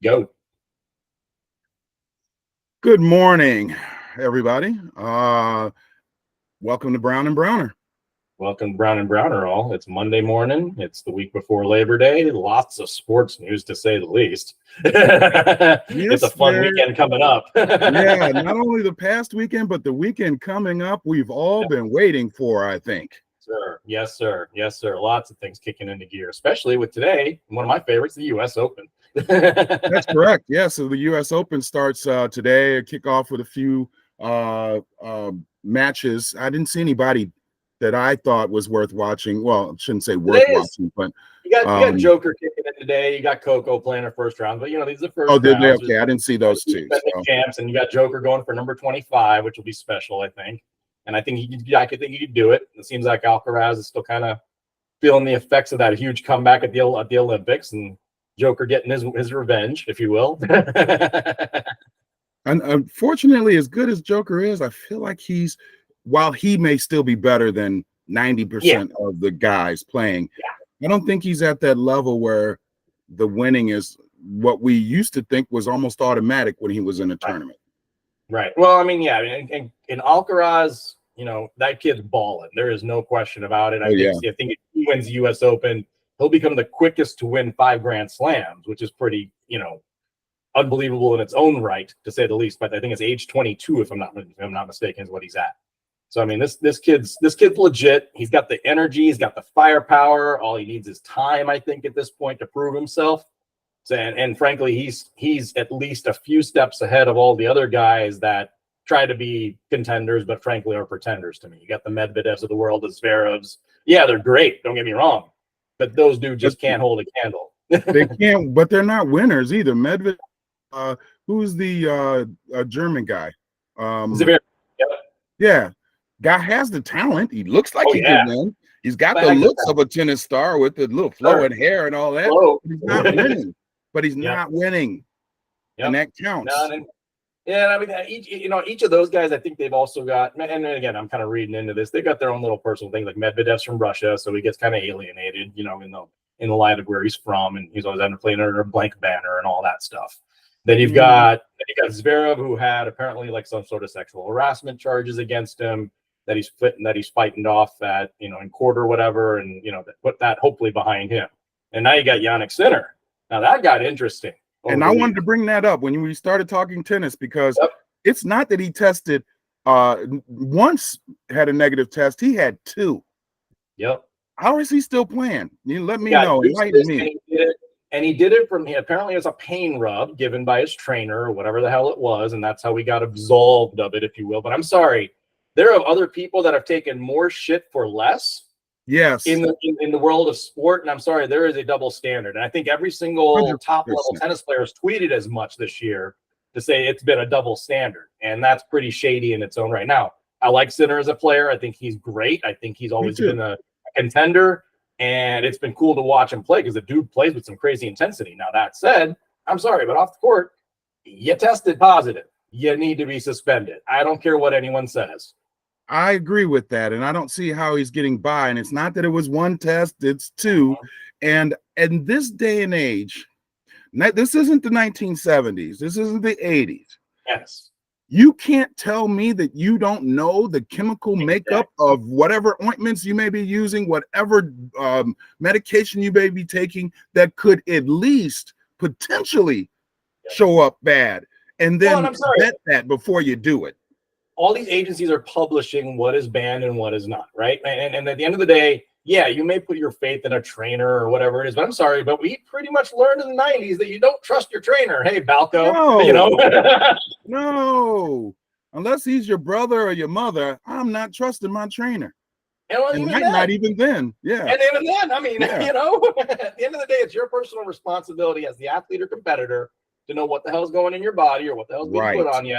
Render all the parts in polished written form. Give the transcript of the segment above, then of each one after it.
Go. Good morning, everybody. Welcome to Brown and Browner. Welcome, Brown and Browner all. It's Monday morning. It's the week before Labor Day. Lots of sports news, to say the least. It's a Yes, fun weekend coming up. yeah, not only the past weekend, but the weekend coming up, we've all been waiting for, I think. Sir. Yes, sir. Yes, sir. Lots of things kicking into gear, especially with today. One of my favorites, the U.S. Open. That's correct. Yeah, so the U.S. Open starts today. Kick off with a few matches. I didn't see anybody that I thought was worth watching. Well, I shouldn't say worth watching, but you got Joker kicking in today. You got Coco playing her first round, but these are the first did they? rounds. Okay, I didn't see those two. Champs, and you got Joker going for number 25, which will be special, I think. And I think I could think he could do it. It seems like Alcaraz is still kind of feeling the effects of that huge comeback at the Olympics, and Joker getting his revenge, if you will. And unfortunately, as good as Joker is, I feel like while he may still be better than 90% of the guys playing, I don't think he's at that level where the winning is what we used to think was almost automatic when he was in a tournament. Right. Well, I mean, in Alcaraz, that kid's balling. There is no question about it. I think if he wins the U.S. Open, he'll become the quickest to win 5 Grand Slams, which is pretty, unbelievable in its own right, to say the least. But I think it's age 22, if I'm not mistaken, is what he's at. So I mean, this kid's legit. He's got the energy, he's got the firepower. All he needs is time, I think, at this point to prove himself. And frankly, he's at least a few steps ahead of all the other guys that try to be contenders, but frankly are pretenders to me. You got the Medvedevs of the world, the Zverevs. Yeah, they're great. Don't get me wrong, but those dudes just can't hold a candle. They can't, but they're not winners either. Medvedev. Who's the German guy? Zverev. Yeah, guy has the talent. He looks like he can win. He's got the looks of a tennis star with the little flowing hair and all that. But he's not winning. But he's not winning, and that counts. I mean, each of those guys, I think they've also got, and again, I'm kind of reading into this. They've got their own little personal things. Like Medvedev's from Russia, so he gets kind of alienated, in the light of where he's from, and he's always having to play under a blank banner and all that stuff. Then you've got Zverev, who had apparently like some sort of sexual harassment charges against him that he's fighting off at in court or whatever, and put that hopefully behind him. And now you got Jannik Sinner. Now that got interesting. And I wanted to bring that up when we started talking tennis, because it's not that he tested once, had a negative test. He had 2. Yep. How is he still playing? You let me know. Enlighten me. And he did it apparently as a pain rub given by his trainer or whatever the hell it was. And that's how he got absolved of it, if you will. But I'm sorry, there are other people that have taken more shit for less. Yes. In the world of sport. And I'm sorry, there is a double standard. And I think every single 100%. Top level tennis player has tweeted as much this year to say it's been a double standard. And that's pretty shady in its own right. Now, I like Sinner as a player. I think he's great. I think he's always been a contender. And it's been cool to watch him play because the dude plays with some crazy intensity. Now, that said, I'm sorry, but off the court, you tested positive. You need to be suspended. I don't care what anyone says. I agree with that, and I don't see how he's getting by. And it's not that it was 1 test, it's 2. And in this day and age, this isn't the 1970s. This isn't the 80s. Yes. You can't tell me that you don't know the chemical makeup of whatever ointments you may be using, whatever medication you may be taking that could at least potentially show up bad. And then vet that before you do it. All these agencies are publishing what is banned and what is not, right? And at the end of the day, yeah, you may put your faith in a trainer or whatever it is, but I'm sorry, but we pretty much learned in the 90s that you don't trust your trainer. Hey, Balco, No, unless he's your brother or your mother, I'm not trusting my trainer. And not even then. Yeah. And even then, I mean, at the end of the day, it's your personal responsibility as the athlete or competitor to know what the hell's going in your body or what the hell's being put on you.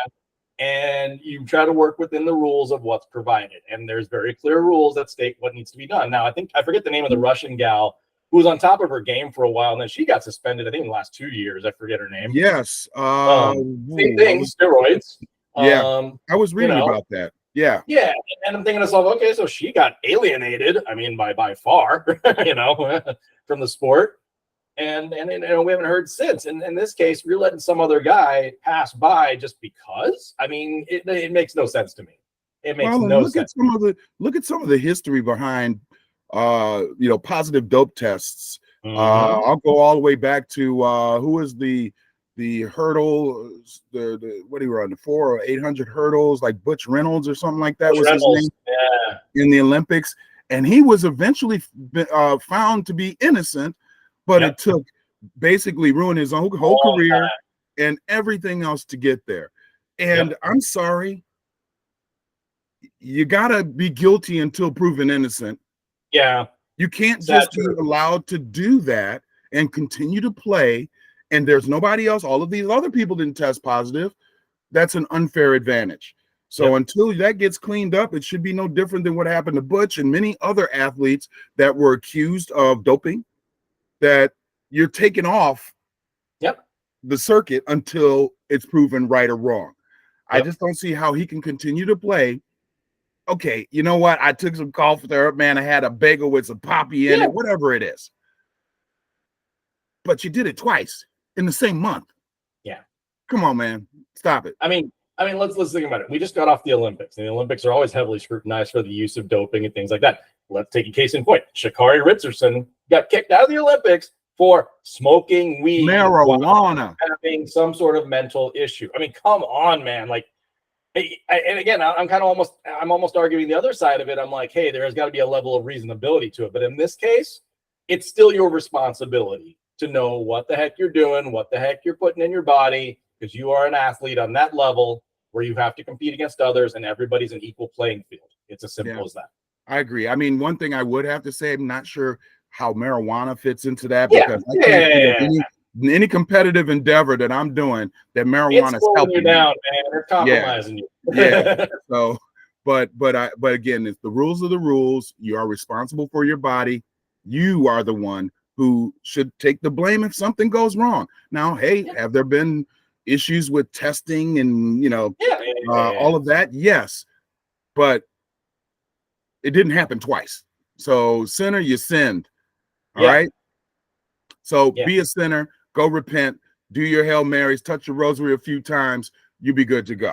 And you try to work within the rules of what's provided. And there's very clear rules that state what needs to be done. Now, I forget the name of the Russian gal who was on top of her game for a while, and then she got suspended, I think, in the last 2 years. I forget her name. Yes. Same thing, steroids. Yeah, I was reading about that. Yeah. Yeah, and I'm thinking to myself, okay, so she got alienated, I mean, by far, from the sport. And we haven't heard since. And in this case, you're letting some other guy pass by just because. I mean, it makes no sense to me. It makes no sense. Look at some of the history behind positive dope tests. I'll go all the way back to who was the hurdle, the what do you run, the 400 or 800 hurdles, like Butch Reynolds or something like that was his name, in the Olympics, and he was eventually found to be innocent, but it took basically ruined his whole career and everything else to get there. And I'm sorry, you gotta be guilty until proven innocent. Yeah, you can't just be allowed to do that and continue to play. And there's nobody else. All of these other people didn't test positive. That's an unfair advantage. So until that gets cleaned up, it should be no different than what happened to Butch and many other athletes that were accused of doping, that you're taken off the circuit until it's proven right or wrong. I just don't see how he can continue to play. Okay, you know what? I took some cough syrup, man. I had a bagel with some poppy in it, whatever it is. But you did it twice in the same month. Yeah. Come on, man. Stop it. I mean, let's think about it. We just got off the Olympics, and the Olympics are always heavily scrutinized for the use of doping and things like that. Let's take a case in point. Sha'Carri Richardson got kicked out of the Olympics for smoking weed, marijuana, having some sort of mental issue. I mean, come on, man. Like, and again, I'm almost arguing the other side of it. I'm like, hey, there's got to be a level of reasonability to it. But in this case, it's still your responsibility to know what the heck you're doing, what the heck you're putting in your body, because you are an athlete on that level where you have to compete against others, and everybody's an equal playing field. It's as simple as that. I agree. I mean, one thing I would have to say, I'm not sure how marijuana fits into that, because I can't think of any competitive endeavor that I'm doing that marijuana is helping you down, man. They're compromising you. So, but again, if the rules are the rules, you are responsible for your body. You are the one who should take the blame if something goes wrong. Now, hey, have there been issues with testing and all of that? Yes, but it didn't happen twice. So, sinner, you sinned. All right. So be a sinner, go repent, do your Hail Marys, touch your rosary a few times, you'll be good to go.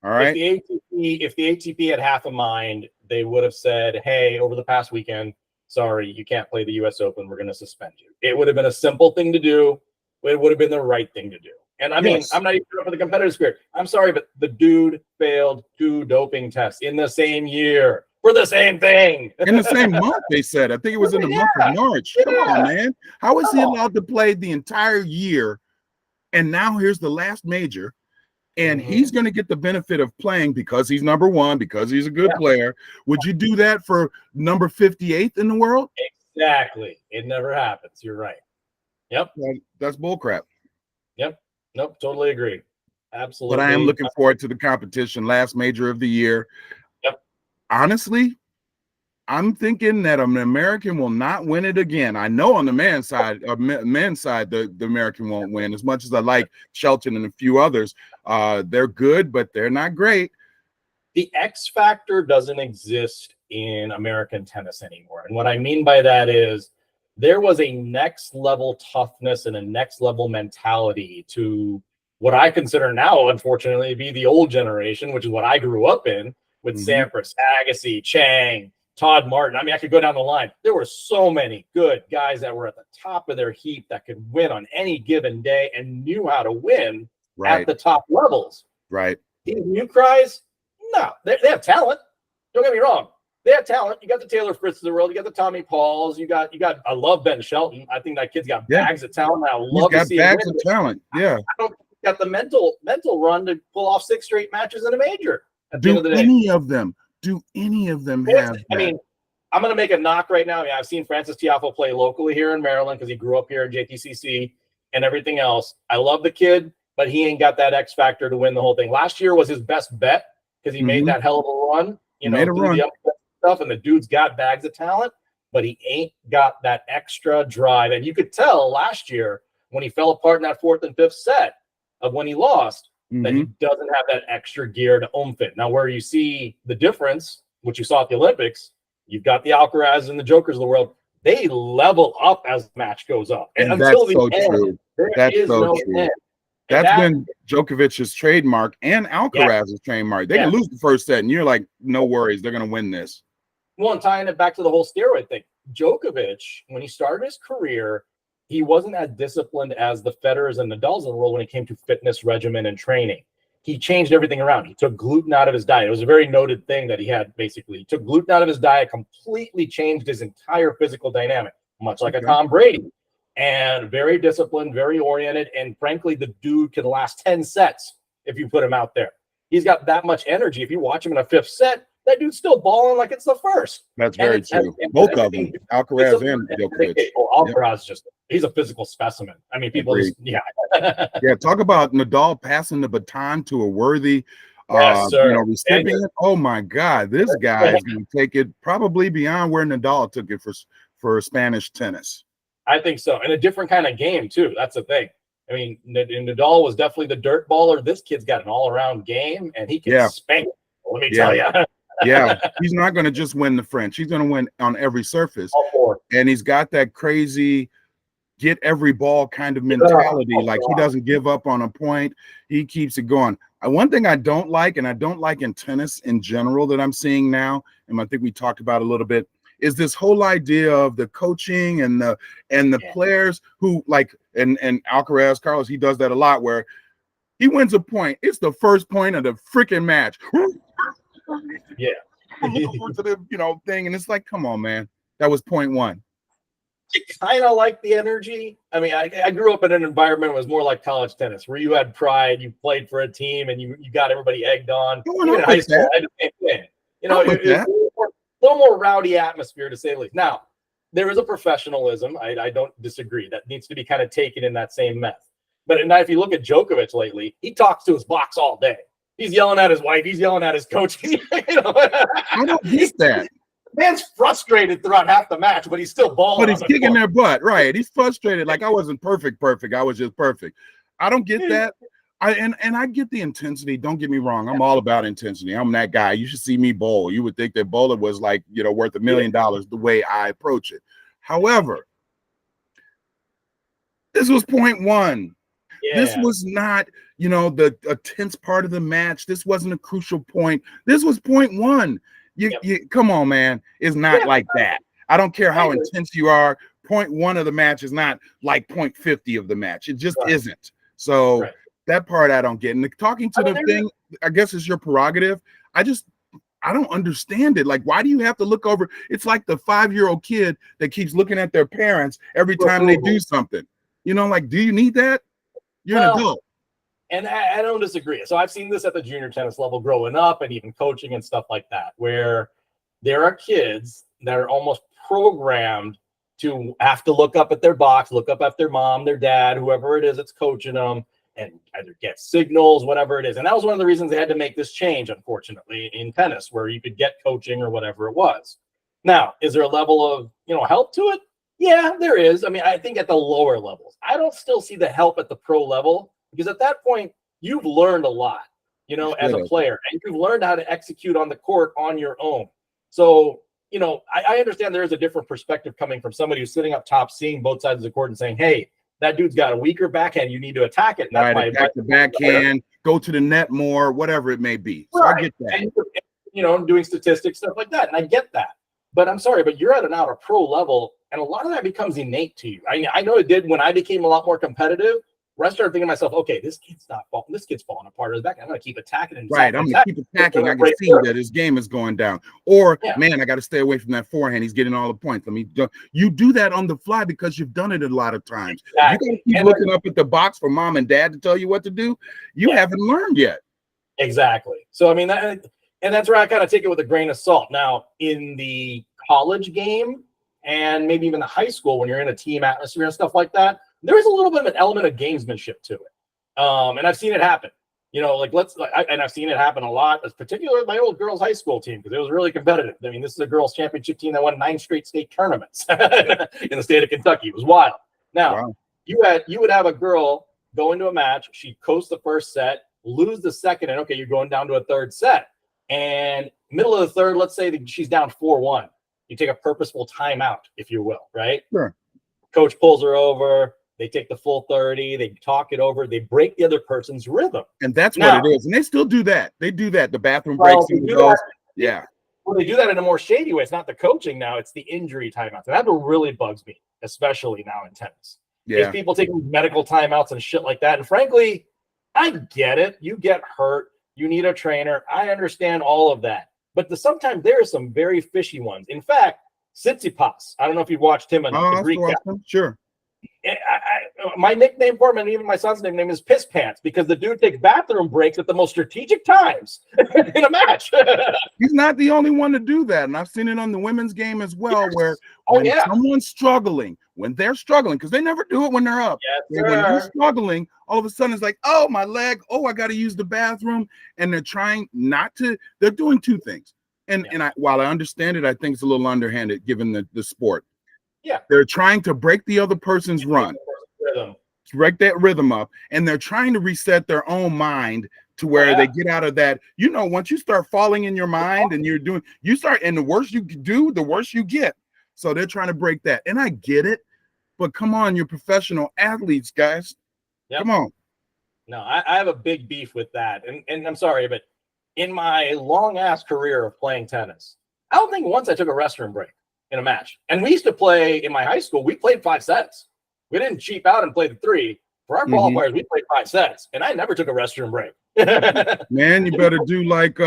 All right. If the ATP had half a mind, they would have said, hey, over the past weekend, sorry, you can't play the US Open. We're going to suspend you. It would have been a simple thing to do. It would have been the right thing to do. And I mean, I'm not even for the competitive spirit. I'm sorry, but the dude failed 2 doping tests in the same year for the same thing. In the same month, they said. I think it was in the month of March. Come on, man. How is he allowed to play the entire year? And now here's the last major. And he's going to get the benefit of playing because he's number 1, because he's a good player. Would you do that for number 58th in the world? Exactly. It never happens. You're right. Yep. Well, that's bullcrap. Yep. Nope. Totally agree. Absolutely. But I am looking forward to the competition. Last major of the year. Yep. Honestly, I'm thinking that an American will not win it again. I know on the men's side, the American won't win. As much as I like Shelton and a few others, they're good, but they're not great. The X factor doesn't exist in American tennis anymore. And what I mean by that is there was a next level toughness and a next level mentality to what I consider now, unfortunately, to be the old generation, which is what I grew up in, with Sampras, Agassi, Chang, Todd Martin. I mean, I could go down the line. There were so many good guys that were at the top of their heap that could win on any given day and knew how to win at the top levels. Right. These new cries, no, they have talent. Don't get me wrong. They have talent. You got the Taylor Fritz of the world. You got the Tommy Pauls. You got. I love Ben Shelton. I think that kid's got bags of talent. I love to see bags of talent. Yeah. I don't think he's got the mental run to pull off 6 straight matches in a major. Do any of them have that? I mean, I'm going to make a knock right now. Yeah, I've seen Francis Tiafoe play locally here in Maryland because he grew up here at JTCC and everything else. I love the kid, but he ain't got that X factor to win the whole thing. Last year was his best bet because he made that hell of a run. The stuff, and the dude's got bags of talent, but he ain't got that extra drive. And you could tell last year when he fell apart in that 4th and 5th set of when he lost, that he doesn't have that extra gear to oomph it. Now, where you see the difference, which you saw at the Olympics, you've got the Alcaraz and the Jokers of the world. they level up as the match goes up. And until that's the so end, true. there That's is so no true. end. That's been Djokovic's trademark and Alcaraz's trademark. They can lose the first set, and you're like, no worries, they're going to win this. Well, and tying it back to the whole steroid thing, Djokovic, when he started his career, he wasn't as disciplined as the Federers and Nadals in the world when it came to fitness regimen and training. He changed everything around. He took gluten out of his diet. It was a very noted thing that he had, basically. He took gluten out of his diet, completely changed his entire physical dynamic, much like a Tom Brady. And very disciplined, very oriented. And frankly, the dude can last 10 sets if you put him out there. He's got that much energy. If you watch him in a fifth set, that dude's still balling like it's the first. That's very true. Both of them, Alcaraz and Djokovic. Alcaraz he's a physical specimen. I mean, people just, talk about Nadal passing the baton to a worthy recipient. Oh my God, this guy is going to take it probably beyond where Nadal took it for Spanish tennis. I think so. And a different kind of game too. That's the thing. I mean, Nadal was definitely the dirt baller. This kid's got an all-around game, and he can spank. Let me tell you. He's not going to just win the French. He's going to win on every surface. And he's got that crazy get every ball kind of mentality. Like he doesn't give up on a point. He keeps it going. One thing I don't like, and I don't like in tennis in general that I'm seeing now, and I think we talked about a little bit, is this whole idea of the coaching and the players who like and Alcaraz, Carlos, he does that a lot where he wins a point. It's the first point of the freaking match. I'm looking forward to the thing, and it's like, come on, man, that was point one. I kind of like the energy. I mean, I grew up in an environment that was more like college tennis, where you had pride, you played for a team, and you got everybody egged on. Even in high school, I had the same thing. It was a little more rowdy atmosphere, to say the least. Now, there is a professionalism. I don't disagree. That needs to be kind of taken in that same meth. But now, if you look at Djokovic lately, he talks to his box all day. He's yelling at his wife. He's yelling at his coach. I don't get that. Man's frustrated throughout half the match, but he's still balling. But he's kicking their butt, right? He's frustrated. Like I wasn't perfect. I was just perfect. I don't get that. I get the intensity. Don't get me wrong. I'm all about intensity. I'm that guy. You should see me bowl. You would think that bowling was like, worth $1 million the way I approach it. However, this was point one. This was not, the tense part of the match. This wasn't a crucial point. This was point one. You come on, man. It's not like that. I don't care how intense you are. Point one of the match is not like point 50 of the match. It just isn't. So that part I don't get. And talking to the thing, I guess is your prerogative. I don't understand it. Like, why do you have to look over? It's like the 5-year-old kid that keeps looking at their parents every time they do something. Like, do you need that? You're an adult. And I don't disagree. So I've seen this at the junior tennis level growing up and even coaching and stuff like that, where there are kids that are almost programmed to have to look up at their box, look up at their mom, their dad, whoever it is that's coaching them, and either get signals, whatever it is. And that was one of the reasons they had to make this change, unfortunately, in tennis, where you could get coaching or whatever it was. Now, is there a level of, help to it? Yeah, there is. I mean, I think at the lower levels. I don't still see the help at the pro level, because at that point, you've learned a lot, as a player, and you've learned how to execute on the court on your own. So, I understand there is a different perspective coming from somebody who's sitting up top, seeing both sides of the court and saying, hey, that dude's got a weaker backhand. You need to attack it. And that's my attack the backhand, go to the net more, whatever it may be. So I get that. And, doing statistics, stuff like that. And I get that. But I'm sorry, but you're at an outer pro level, and a lot of that becomes innate to you. I know it did when I became a lot more competitive. Where I started thinking to myself, okay, this kid's falling apart. I'm going to keep attacking him. Right, I'm going to keep attacking. I can see that his game is going down. Or, man, I got to stay away from that forehand. He's getting all the points. You do that on the fly because you've done it a lot of times. Exactly. You got to keep looking up at the box for mom and dad to tell you what to do. You haven't learned yet. Exactly. So, I mean, that's where I kind of take it with a grain of salt. Now, in the college game and maybe even the high school, when you're in a team atmosphere and stuff like that, there is a little bit of an element of gamesmanship to it. And I've seen it happen, and I've seen it happen a lot, particularly with my old girls' high school team, because it was really competitive. I mean, this is a girls' championship team that won 9 straight state tournaments in the state of Kentucky. It was wild. Now, you would have a girl go into a match, she'd coast the first set, lose the second, and okay, you're going down to a third set. And middle of the third, let's say that she's down 4-1. You take a purposeful timeout, if you will, right? Sure. Coach pulls her over. They take the full 30. They talk it over. They break the other person's rhythm. And that's what it is. And they still do that. They do that. The bathroom breaks. Yeah. Well, they do that in a more shady way. It's not the coaching now. It's the injury timeouts. And that's what really bugs me, especially now in tennis. Yeah. Is people taking medical timeouts and shit like that. And frankly, I get it. You get hurt. You need a trainer. I understand all of that. But sometimes there are some very fishy ones. In fact, Tsitsipas, I don't know if you've watched him on the Greek guy. Sure. My nickname for him, and even my son's nickname, is Piss Pants, because the dude takes bathroom breaks at the most strategic times in a match. He's not the only one to do that, and I've seen it on the women's game as well, where someone's struggling, when they're struggling, because they never do it when they're up. Yes, when you're struggling, all of a sudden it's like, oh, my leg, oh, I got to use the bathroom, and they're trying not to. They're doing two things, and while I understand it, I think it's a little underhanded given the sport. Yeah, they're trying to break the other person's run, break that rhythm up, and they're trying to reset their own mind to where they get out of that. You know, once you start falling in your mind and and the worse you do, the worse you get. So they're trying to break that, and I get it, but come on, you're professional athletes, guys. Yep. Come on. No, I have a big beef with that, and I'm sorry, but in my long ass career of playing tennis, I don't think once I took a restroom break in a match. And we used to play in my high school. We played 5 sets. We didn't cheap out and play the 3. For our qualifiers, we played 5 sets, and I never took a restroom break. Man, you better do like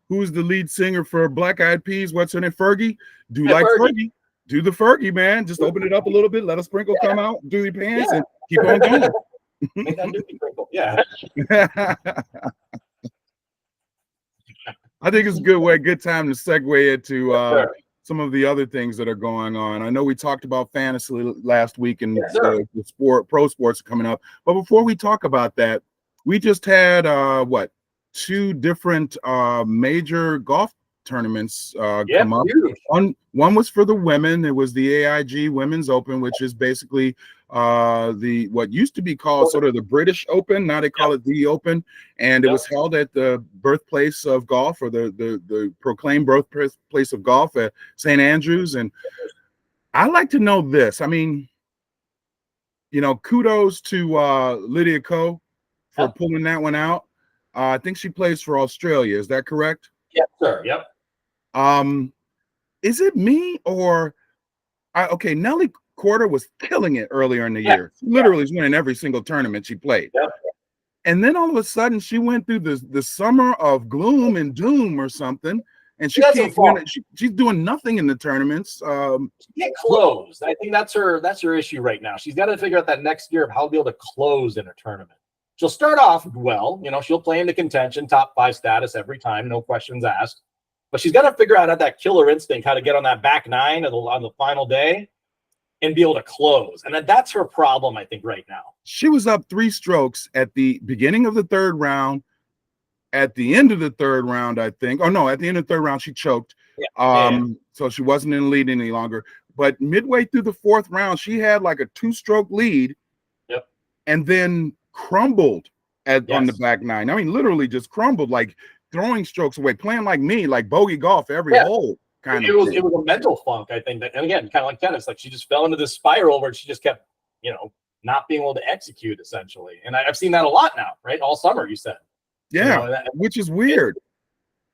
who's the lead singer for Black Eyed Peas? What's her name? Fergie. Do like Fergie. Do the Fergie, man. Just open it up a little bit, let a sprinkle come out, do your pants, and keep on going. Make that doobie sprinkle. Yeah. I think it's a good time to segue into some of the other things that are going on. I know we talked about fantasy last week, and the pro sports are coming up. But before we talk about that, we just had 2 different major golf tournaments come up. One was for the women. It was the AIG Women's Open, which is basically the what used to be called sort of the British Open. Now they call it the Open, and it was held at the birthplace of golf, or the proclaimed birthplace of golf at St. Andrews. And I like to know this. I mean, you know, kudos to Lydia Ko for pulling that one out. I think she plays for Australia. Is that correct? Yes, sir. Yep. Is it me or Nelly Korda was killing it earlier in the year. She literally was winning every single tournament she played. Yep. And then all of a sudden she went through the summer of gloom and doom or something, and she can't win. She's doing nothing in the tournaments. She can't close. I think that's her issue right now. She's got to figure out that next year of how to be able to close in a tournament. She'll start off well, you know, she'll play into contention, top 5 status every time, no questions asked. But she's got to figure out that killer instinct, how to get on that back 9 on the final day and be able to close. And that's her problem, I think, right now. She was up 3 strokes at the beginning of the 3rd round. At the end of the 3rd round, I think. Oh, no, at the end of the 3rd round, she choked. So she wasn't in the lead any longer. But midway through the 4th round, she had like a 2-stroke lead. Yep. And then crumbled on the back 9. I mean, literally just crumbled, like throwing strokes away, playing like me, like bogey golf every hole. It was a mental funk, I think. And again, kind of like tennis, like she just fell into this spiral where she just kept, you know, not being able to execute essentially. And I've seen that a lot now, right? All summer, you said. Yeah, you know, which is weird.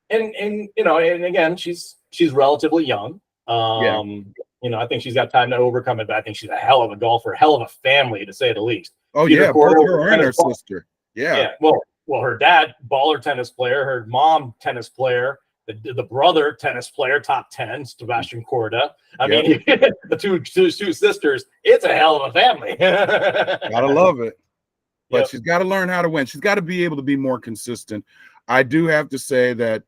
And you know, and again, she's relatively young. You know, I think she's got time to overcome it, but I think she's a hell of a golfer, hell of a family, to say the least. Oh, Peter both her and her sister. Yeah. Well, her dad, baller tennis player, her mom, tennis player, the brother, tennis player, top 10, Sebastian Korda. I mean, the two sisters, it's a hell of a family. Gotta love it. But she's got to learn how to win. She's got to be able to be more consistent. I do have to say that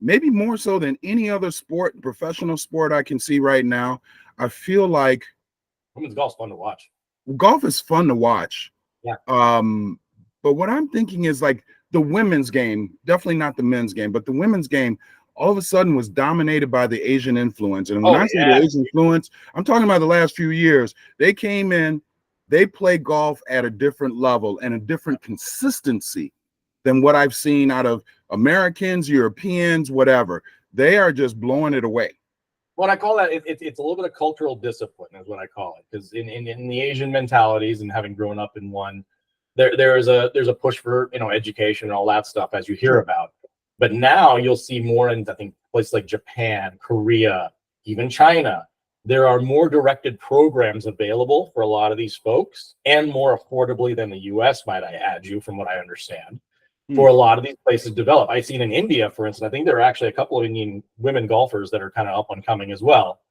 maybe more so than any other sport, professional sport I can see right now, I feel like women's golf's fun to watch. Golf is fun to watch. Yeah. But what I'm thinking is like the women's game, definitely not the men's game, but the women's game all of a sudden was dominated by the Asian influence. And when I say the Asian influence, I'm talking about the last few years. They came in, they play golf at a different level and a different consistency than what I've seen out of Americans, Europeans, whatever. They are just blowing it away. What I call that, it's a little bit of cultural discipline is what I call it. Because in the Asian mentalities, and having grown up in one, there's a push for, you know, education and all that stuff, as you hear about. But now you'll see more in, I think, places like Japan, Korea, even China. There are more directed programs available for a lot of these folks, and more affordably than the US, might I add you, from what I understand, for a lot of these places develop. I've seen in India, for instance, I think there are actually a couple of Indian women golfers that are kind of up and coming as well.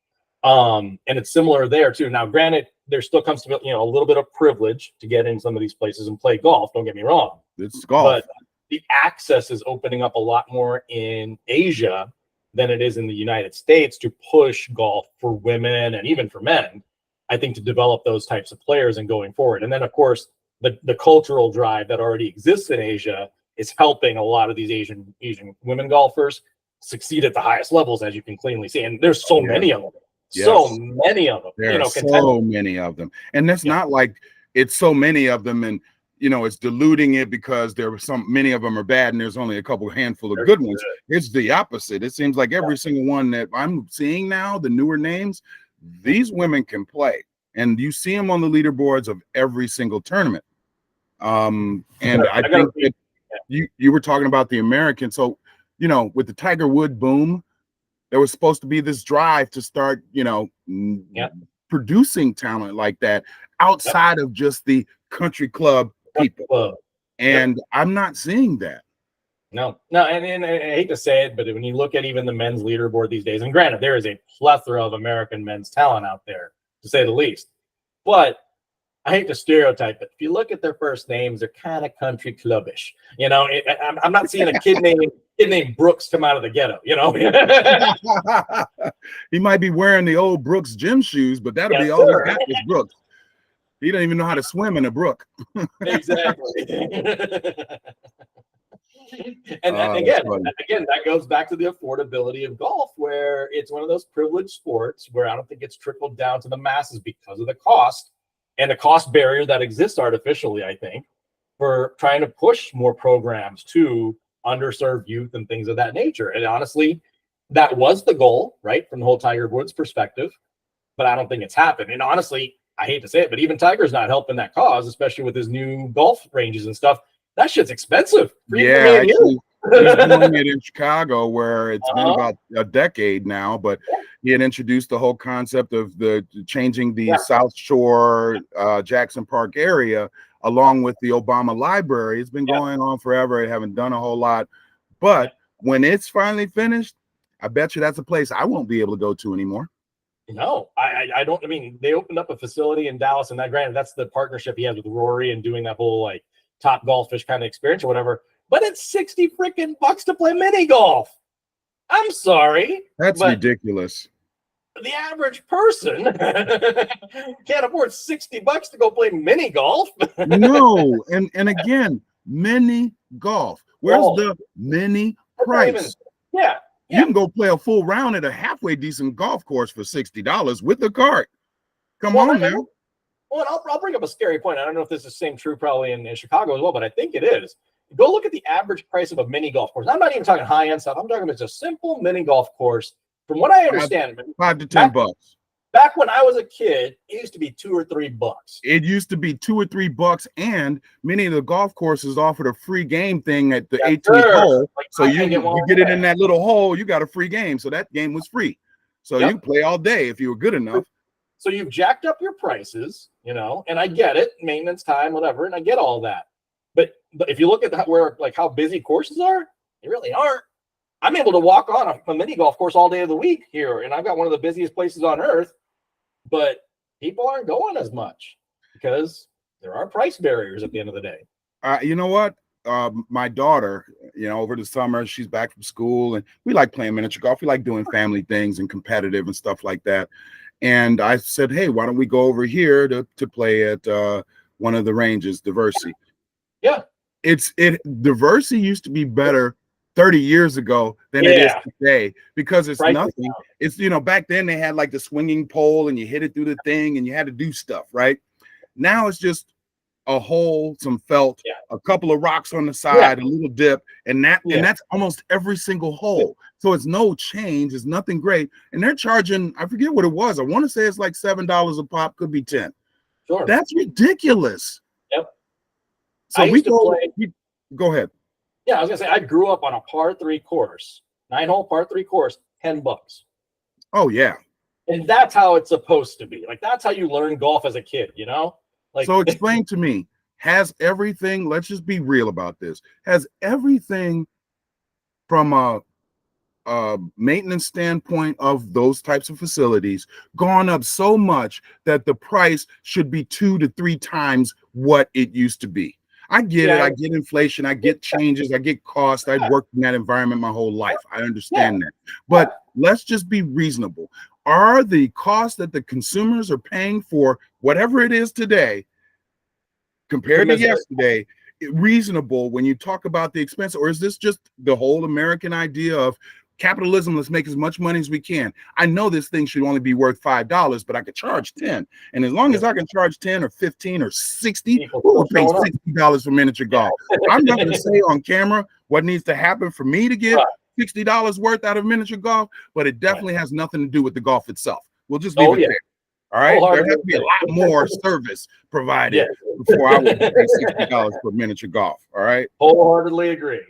And it's similar there too. Now, granted, there still comes to, you know, a little bit of privilege to get in some of these places and play golf. Don't get me wrong. It's golf. But the access is opening up a lot more in Asia than it is in the United States to push golf for women and even for men, I think, to develop those types of players and going forward. And then, of course, the cultural drive that already exists in Asia is helping a lot of these Asian women golfers succeed at the highest levels, as you can clearly see. And there's so many of them. Yes. So many of them. There are so many of them. And that's not like it's so many of them and, you know, it's diluting it because there were many of them are bad and there's only a couple handful of good ones. It's the opposite. It seems like every single one that I'm seeing now, the newer names, these women can play. And you see them on the leaderboards of every single tournament. And I think that you were talking about the American. So, you know, with the Tiger Woods boom, there was supposed to be this drive to start, you know, producing talent like that outside of just the country club people. And I'm not seeing that. No, and I hate to say it, but when you look at even the men's leaderboard these days, and granted, there is a plethora of American men's talent out there, to say the least. But I hate to stereotype, but if you look at their first names, they're kind of country clubbish. You know, I'm not seeing a kid named Brooks come out of the ghetto. You know, he might be wearing the old Brooks gym shoes, but that'll be all he got is Brooks. He don't even know how to swim in a brook. Exactly. And again, that goes back to the affordability of golf, where it's one of those privileged sports where I don't think it's trickled down to the masses because of the cost and the cost barrier that exists artificially, I think, for trying to push more programs to underserved youth and things of that nature. And honestly, that was the goal, right, from the whole Tiger Woods perspective, but I don't think it's happened. And honestly, I hate to say it, but even Tiger's not helping that cause, especially with his new golf ranges and stuff. That shit's expensive. Yeah, actually, he's doing it in Chicago, where it's been about a decade now, but he had introduced the whole concept of the changing the South Shore, Jackson Park area, along with the Obama Library. It's been going on forever. They haven't done a whole lot, but when it's finally finished, I bet you that's a place I won't be able to go to anymore. No, I don't. I mean, they opened up a facility in Dallas, and that, granted, that's the partnership he has with Rory and doing that whole like Top Golfish kind of experience or whatever. But it's 60 freaking bucks to play mini golf. I'm sorry, that's ridiculous. The average person can't afford 60 bucks to go play mini golf. No, and again, mini golf. Where's the mini price? You can go play a full round at a halfway decent golf course for $60 with the cart. Come on now. Well, I'll bring up a scary point. I don't know if this is the same true probably in Chicago as well, but I think it is. Go look at the average price of a mini golf course. I'm not even talking high-end stuff. I'm talking about just a simple mini golf course. From what I understand, $5 to $10. Back when I was a kid, it used to be $2 or $3. It used to be $2 or $3, and many of the golf courses offered a free game thing at the 18th hole. Like, so you get it in that little hole, you got a free game. So that game was free. So you play all day if you were good enough. So you've jacked up your prices, you know, and I get it, maintenance time, whatever, and I get all that. But if you look at how busy courses are, they really aren't. I'm able to walk on a mini golf course all day of the week here, and I've got one of the busiest places on earth. But people aren't going as much because there are price barriers at the end of the day. You know what? My daughter, you know, over the summer, she's back from school, and we like playing miniature golf. We like doing family things and competitive and stuff like that. And I said, hey, why don't we go over here to play at one of the ranges, Diversity? Yeah. Diversity used to be better 30 years ago than it is today, because it's nothing. It's, you know, back then they had like the swinging pole and you hit it through the thing and you had to do stuff, right? Now it's just a hole, some felt, a couple of rocks on the side, a little dip, and that's almost every single hole. So it's no change, it's nothing great. And they're charging, I forget what it was. I want to say it's like $7 a pop, could be 10. Sure. That's ridiculous. Yep. So go ahead. Yeah, I was gonna say I grew up on a par 3 course, 9-hole par 3 course, $10. Oh yeah. And that's how it's supposed to be. Like that's how you learn golf as a kid, you know? Like so explain to me, has everything, let's just be real about this, has everything from a maintenance standpoint of those types of facilities gone up so much that the price should be 2 to 3 times what it used to be? I get it. I get inflation. I get changes. I get cost. I've worked in that environment my whole life. I understand that. But let's just be reasonable. Are the costs that the consumers are paying for whatever it is today compared to yesterday reasonable when you talk about the expense? Or is this just the whole American idea of capitalism? Let's make as much money as we can. I know this thing should only be worth $5, but I could charge 10. And as long as I can charge 10 or 15 or 60, we'll pay $60 for miniature golf. I'm not going to say on camera what needs to happen for me to get $60 worth out of miniature golf, but it definitely has nothing to do with the golf itself. We'll just leave it there. All right. There has to be a lot more service provided before I would pay $60 for miniature golf. All right. Wholeheartedly agree.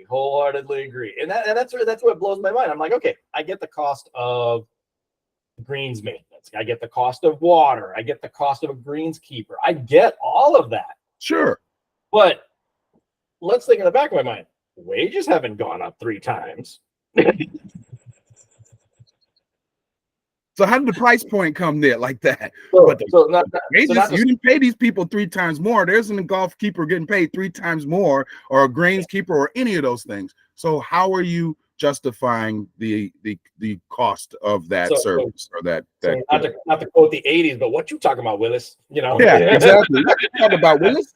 And that's what blows my mind. I'm like, okay, I get the cost of greens maintenance. I get the cost of water. I get the cost of a greenskeeper. I get all of that. Sure. But let's think in the back of my mind, wages haven't gone up 3 times. So how did the price point come there like that? You didn't pay these people 3 times more. There isn't a golf keeper getting paid 3 times more, or a greenskeeper, or any of those things. So how are you justifying the cost of that service or that? Not to quote the '80s, but what you talking about, Willis? You know? Yeah, exactly. What you talking about, Willis?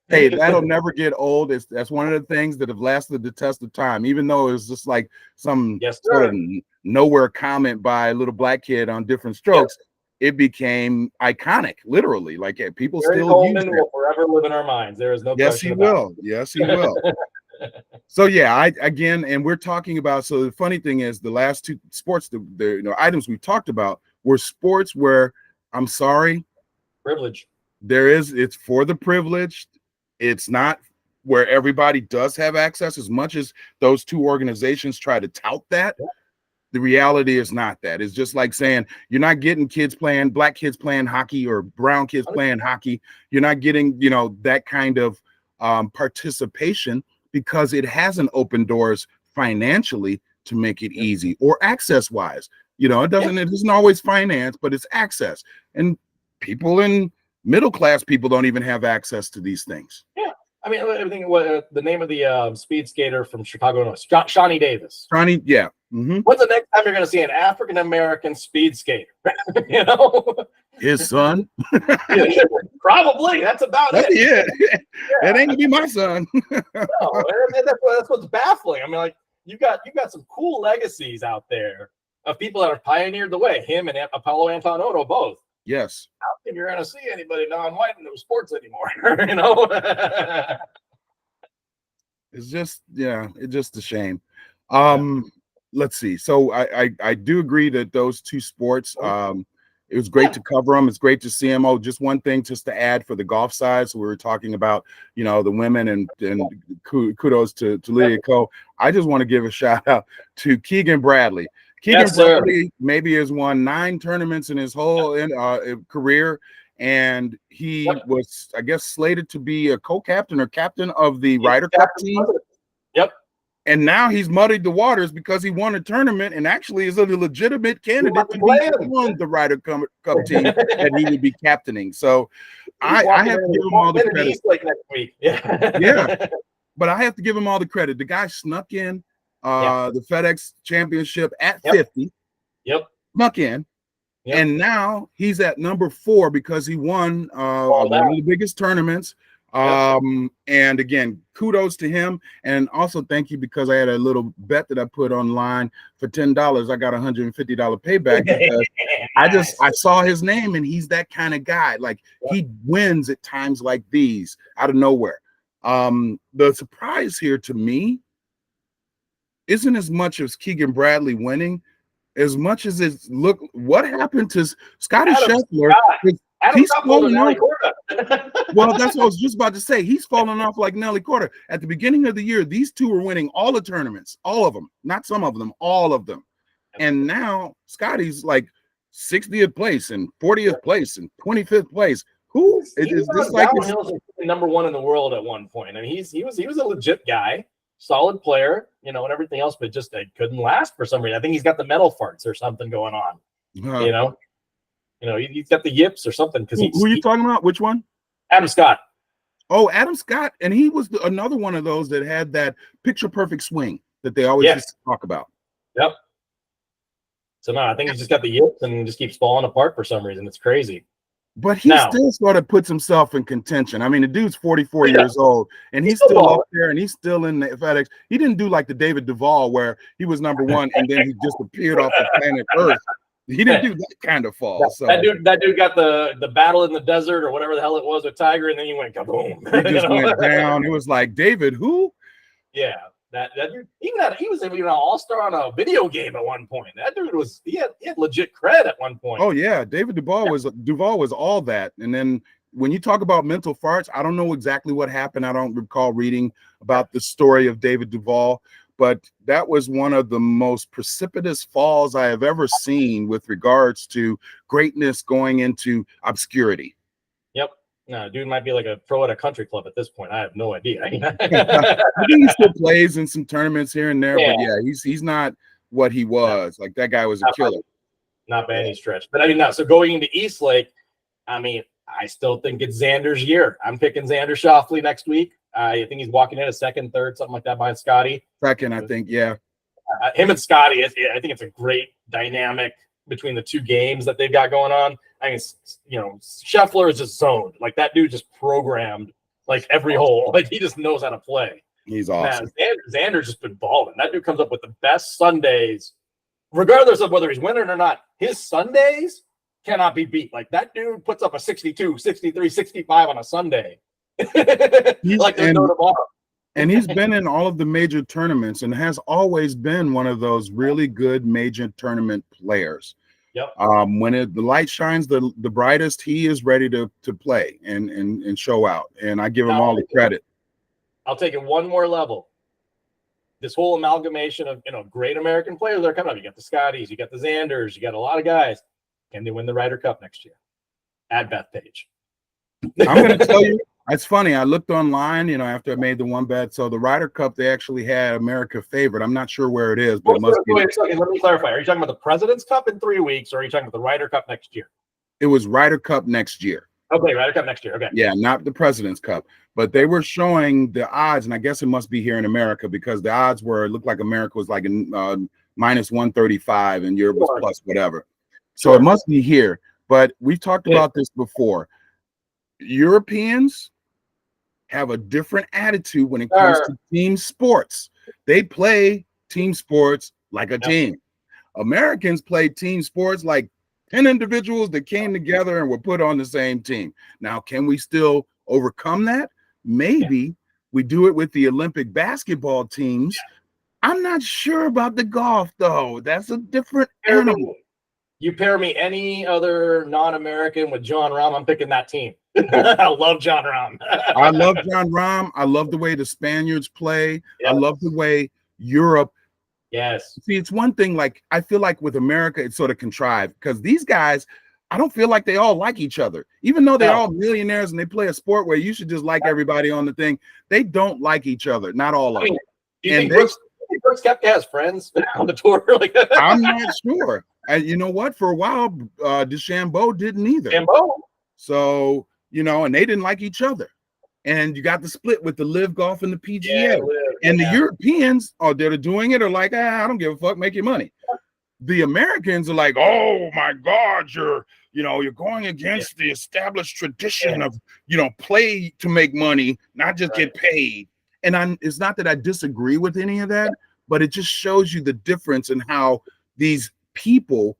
Hey, that'll never get old. That's one of the things that have lasted the test of time, even though it was just like some sort of nowhere comment by a little black kid on Different Strokes. It became iconic, literally. Like people still use it. Will forever live in our minds. There is no question about it. Yes, he will. So yeah, and we're talking about. So the funny thing is, the last 2 sports, the items we talked about were sports where, I'm sorry, privilege. It's for the privileged. It's not where everybody does have access. As much as those 2 organizations try to tout that, the reality is not that. It's just like saying you're not getting black kids playing hockey or brown kids playing hockey. You're not getting, that kind of participation because it hasn't opened doors financially to make it easy, or access wise. It isn't always finance, but it's access. And people in middle class people don't even have access to these things. Yeah, I mean, everything. The name of the speed skater from Chicago, Illinois, Shawnee Davis. When's the next time you're going to see an African American speed skater? His son. Probably. That's about it. Yeah. That ain't gonna be my son. No, and that's what's baffling. I mean, like you got some cool legacies out there of people that have pioneered the way. Him and Apollo Antonotto both. Yes. I don't think you're going to see anybody non-white in those sports anymore. It's just a shame. Let's see. So I do agree that those 2 sports, it was great to cover them. It's great to see them. Oh, just one thing just to add for the golf side. So we were talking about, the women and kudos to Lydia Ko. I just want to give a shout out to Keegan Bradley. Bradley maybe has won 9 tournaments in his whole career, and he was, I guess, slated to be a co-captain or captain of the Ryder Cup team. Yep. And now he's muddied the waters because he won a tournament and actually is a legitimate candidate to be on the Ryder Cup team that he would be captaining. So I have to give him all the credit. Like next week. Yeah. But I have to give him all the credit. The guy snuck in the FedEx Championship at 50. Snuck in. And now he's at number 4 because he won one of the biggest tournaments And again, kudos to him. And also thank you, because I had a little bet that I put online for $10. I got $150 payback because I saw his name, and he's that kind of guy. Like, he wins at times like these out of nowhere. The surprise here to me isn't as much as Keegan Bradley winning, as much as it's what happened to Scotty Scheffler. He's falling off. Well, that's what I was just about to say. He's falling off like Nelly Corda. At the beginning of the year, these two were winning all the tournaments, all of them, not some of them, all of them. And now Scotty's like 60th place and 40th place and 25th place. Who is this? Like number one in the world at one point. I mean, he was a legit guy, solid player, and everything else, but just couldn't last for some reason. I think he's got the metal farts or something going on. He's got the yips or something. Because who are you talking about? Which one? Adam Scott. Oh, Adam Scott, and he was another one of those that had that picture perfect swing that they always used to talk about. Yep. So no, I think he's just got the yips and just keeps falling apart for some reason. It's crazy. But he still sort of puts himself in contention. I mean, the dude's 44 years old, and he's still up there, and he's still in the FedEx. He didn't do like the David Duval where he was number one and then he disappeared off the planet Earth. He didn't do that kind of fall. So that dude got the battle in the desert or whatever the hell it was with Tiger, and then he went kaboom. He just went down. It was like, David who? Yeah. That dude, he was even an all-star on a video game at one point. That dude he had legit cred at one point. Oh yeah, David Duval was all that. And then when you talk about mental farts, I don't know exactly what happened. I don't recall reading about the story of David Duval, but that was one of the most precipitous falls I have ever seen with regards to greatness going into obscurity. Yep. No, dude might be like a pro at a country club at this point. I have no idea. I think he still plays in some tournaments here and there, but yeah, he's not what he was. Like, that guy was a killer. Not by any stretch. But I mean, so going into Eastlake, I mean, I still think it's Xander's year. I'm picking Xander Schauffele next week. I think he's walking in a second, third, something like that behind Scotty. Second, I think, yeah. Him and Scotty, I think it's a great dynamic between the two games that they've got going on. I mean, Scheffler is just zoned. Like, that dude just programmed like every hole. Like, he just knows how to play. He's awesome. Xander's just been balling. That dude comes up with the best Sundays, regardless of whether he's winning or not. His Sundays cannot be beat. Like, that dude puts up a 62, 63, 65 on a Sunday. Like there's no tomorrow. And he's been in all of the major tournaments and has always been one of those really good major tournament players. Yep. When the light shines the brightest, he is ready to play and show out. And I give him all the credit. I'll take it one more level. This whole amalgamation of great American players that are coming up. You got the Scotties, you got the Xanders, you got a lot of guys. Can they win the Ryder Cup next year? At Bethpage. I'm going to tell you, it's funny. I looked online, after I made the one bet. So the Ryder Cup, they actually had America favored. I'm not sure where it is, but it must be. Wait a second, let me clarify. Are you talking about the President's Cup in 3 weeks, or are you talking about the Ryder Cup next year? It was Ryder Cup next year. Okay, Ryder Cup next year. Okay. Yeah, not the President's Cup, but they were showing the odds, and I guess it must be here in America because the odds it looked like America was like minus 135 and Europe was plus whatever. So it must be here. But we've talked about this before. Europeans have a different attitude when it comes to team sports. They play team sports like a team. Americans play team sports like 10 individuals that came together and were put on the same team. Now, can we still overcome that? Maybe. We do it with the Olympic basketball teams. I'm not sure about the golf, though. That's a different animal. You pair me any other non-American with John Rahm, I'm picking that team. I love John Rahm. I love John Rahm. I love the way the Spaniards play. Yes. I love the way Europe. Yes. See, it's one thing, like, I feel like with America, it's sort of contrived because these guys, I don't feel like they all like each other. Even though they're all millionaires and they play a sport where you should just like everybody on the thing, they don't like each other. Not all of them. Do you think Brooks Koepka has friends on the tour? I'm not sure. And you know what? For a while, DeChambeau didn't either. So, and they didn't like each other. And you got the split with the Live Golf and the PGA. And the Europeans, they're doing it, are like, I don't give a fuck, make your money. The Americans are like, oh my God, you're you're going against the established tradition of, play to make money, not just get paid. And it's not that I disagree with any of that, but it just shows you the difference in how these people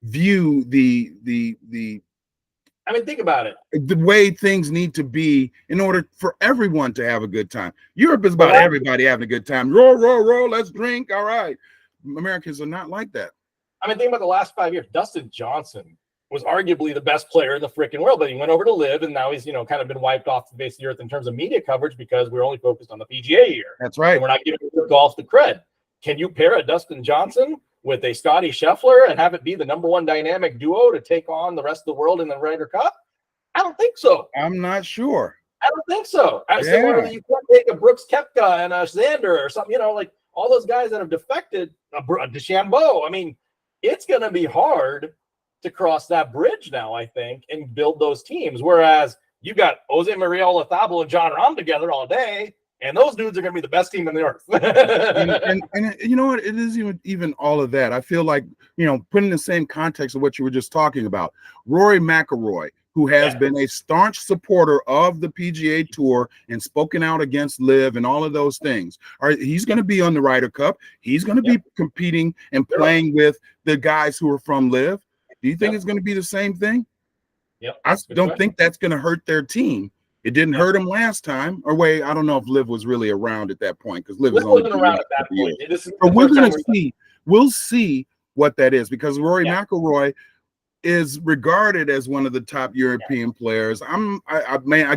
view I mean, think about it. The way things need to be in order for everyone to have a good time. Europe is about everybody having a good time. Roll, let's drink. All right. Americans are not like that. I mean, think about the last 5 years. Dustin Johnson was arguably the best player in the freaking world, but he went over to live, and now he's, kind of been wiped off the face of the earth in terms of media coverage because we're only focused on the PGA year. That's right. And we're not giving golf the cred. Can you pair a Dustin Johnson with a Scotty Scheffler and have it be the #1 dynamic duo to take on the rest of the world in the Ryder Cup? I don't think so. I'm not sure. I don't think so. Similarly, you can't take a Brooks Koepka and a Xander or something, like all those guys that have defected, a DeChambeau. I mean, it's going to be hard to cross that bridge now, I think, and build those teams. Whereas you got Jose Maria Olazabal and John Rahm together all day, and those dudes are going to be the best team on the earth. and you know what? It isn't even all of that. I feel like, put in the same context of what you were just talking about. Rory McIlroy, who has been a staunch supporter of the PGA Tour and spoken out against LIV and all of those things. He's going to be on the Ryder Cup. He's going to be competing and playing with the guys who are from LIV. Do you think it's going to be the same thing? I don't think that's going to hurt their team. It didn't hurt them last time. Or wait, I don't know if LIV was really around at that point because LIV was only around at that point. But we're going to see. We'll see what that is because Rory McIlroy is regarded as one of the top European players. I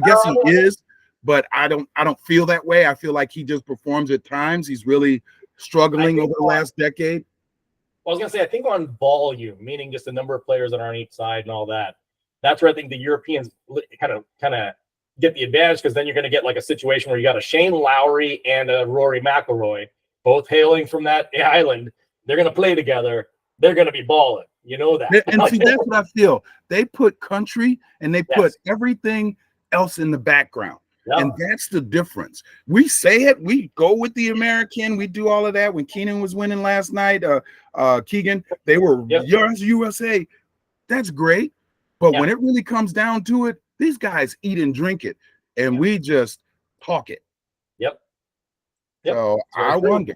guess he is, but I don't feel that way. I feel like he just performs at times. He's really struggling over the last decade. I was gonna say, I think on volume, meaning just the number of players that are on each side and all that. That's where I think the Europeans kind of get the advantage because then you're going to get like a situation where you got a Shane Lowry and a Rory McIlroy, both hailing from that island. They're going to play together. They're going to be balling. You know that. And see, that's what I feel. They put country and they put everything else in the background. And that's the difference. We say it. We go with the American. We do all of that. When Keenan was winning last night, Keegan, they were USA. That's great. But when it really comes down to it, these guys eat and drink it. And we just talk it. So I wonder.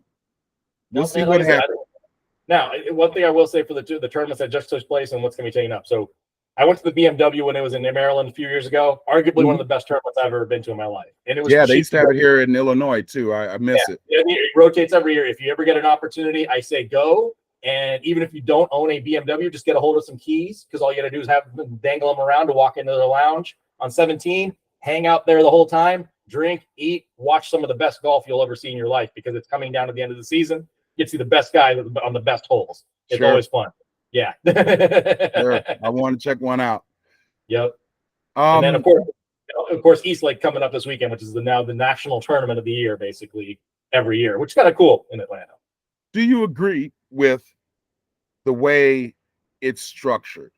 We'll see what happens. Now, one thing I will say for the tournaments that just took place and what's going to be taken up. So I went to the BMW when it was in Maryland a few years ago. Arguably one of the best tournaments I've ever been to in my life. And it was they used to have it here in Illinois too. I miss it. It rotates every year. If you ever get an opportunity, I say go. And even if you don't own a BMW, just get a hold of some keys because all you got to do is dangle them around to walk into the lounge on 17, hang out there the whole time, drink, eat, watch some of the best golf you'll ever see in your life because it's coming down to the end of the season. You get to see the best guy on the best holes. It's always fun. Yeah. Sure. I want to check one out. Yep. And then of course, Eastlake coming up this weekend, which is now the national tournament of the year, basically every year, which is kind of cool in Atlanta. Do you agree with the way it's structured?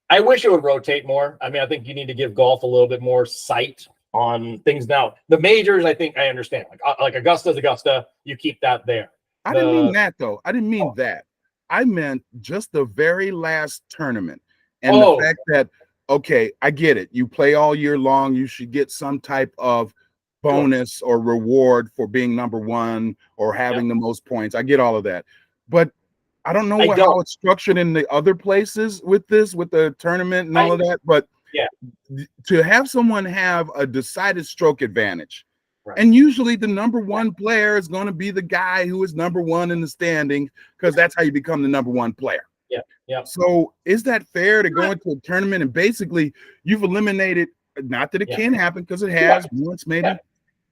I wish it would rotate more. I mean, I think you need to give golf a little bit more sight on things. Now, the majors, I think I understand. Like Augusta's Augusta, you keep that there. I didn't mean that, though. I didn't mean that. I meant just the very last tournament. And the fact that, okay, I get it. You play all year long. You should get some type of bonus or reward for being #1 or having the most points. I get all of that. But I don't know how it's structured in the other places with the tournament and all of that. But to have someone have a decided stroke advantage, and usually the #1 player is going to be the guy who is #1 in the standing because that's how you become the #1 player. So is that fair to go into a tournament and basically you've eliminated, not that it can happen because it has once maybe,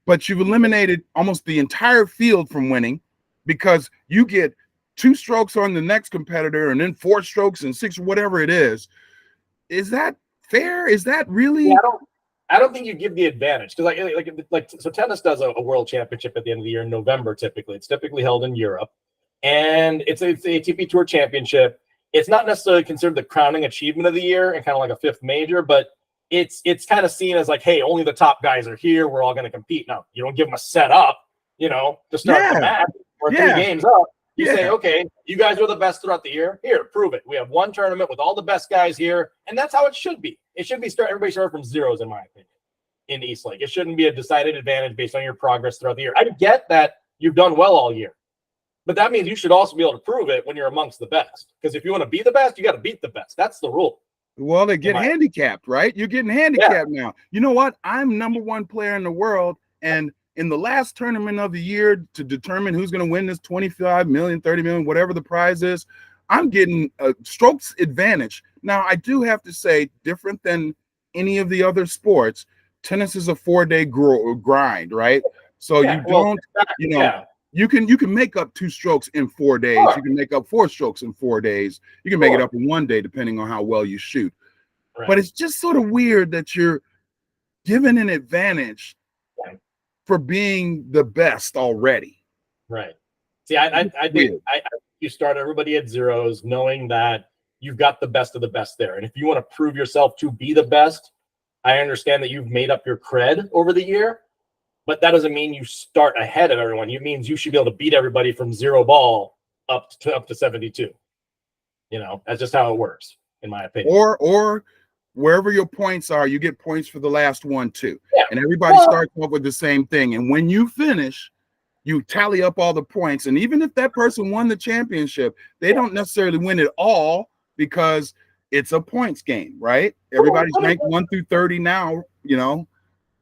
but you've eliminated almost the entire field from winning because you get 2 strokes on the next competitor and then 4 strokes and 6 or whatever it is. Is that fair? Is that really? I don't think you give the advantage because so tennis does a world championship at the end of the year in November. Typically, it's typically held in Europe, and it's a ATP Tour Championship. It's not necessarily considered the crowning achievement of the year and kind of like a 5th major, but it's kind of seen as like, hey, only the top guys are here. We're all going to compete. Now, you don't give them a set up, to start the match or 3 games up. You say, okay, you guys are the best throughout the year. Here, prove it. We have one tournament with all the best guys here, and that's how it should be. It should be everybody start from zeros, in my opinion, in East Lake. It shouldn't be a decided advantage based on your progress throughout the year. I get that you've done well all year, but that means you should also be able to prove it when you're amongst the best. Because if you want to be the best, you got to beat the best. That's the rule. Well, they get handicapped, right? You're getting handicapped now. You know what? I'm #1 player in the world, and in the last tournament of the year to determine who's going to win this 25 million, 30 million, whatever the prize is, I'm getting a strokes advantage. Now, I do have to say, different than any of the other sports, tennis is a 4-day grind, right? So you don't, you can make up 2 strokes in 4 days. Sure. You can make up 4 strokes in 4 days. You can make it up in 1 day, depending on how well you shoot. Right. But it's just sort of weird that you're given an advantage for being the best already. Right. See, I think you start everybody at zeros, knowing that you've got the best of the best there. And if you want to prove yourself to be the best, I understand that you've made up your cred over the year, but that doesn't mean you start ahead of everyone. It means you should be able to beat everybody from 0 ball up to 72. You know, that's just how it works, in my opinion. Or wherever your points are, you get points for the last one too. Yeah. And everybody starts off with the same thing. And when you finish, you tally up all the points. And even if that person won the championship, they don't necessarily win it all because it's a points game, right? Everybody's ranked 1 through 30 now, you know.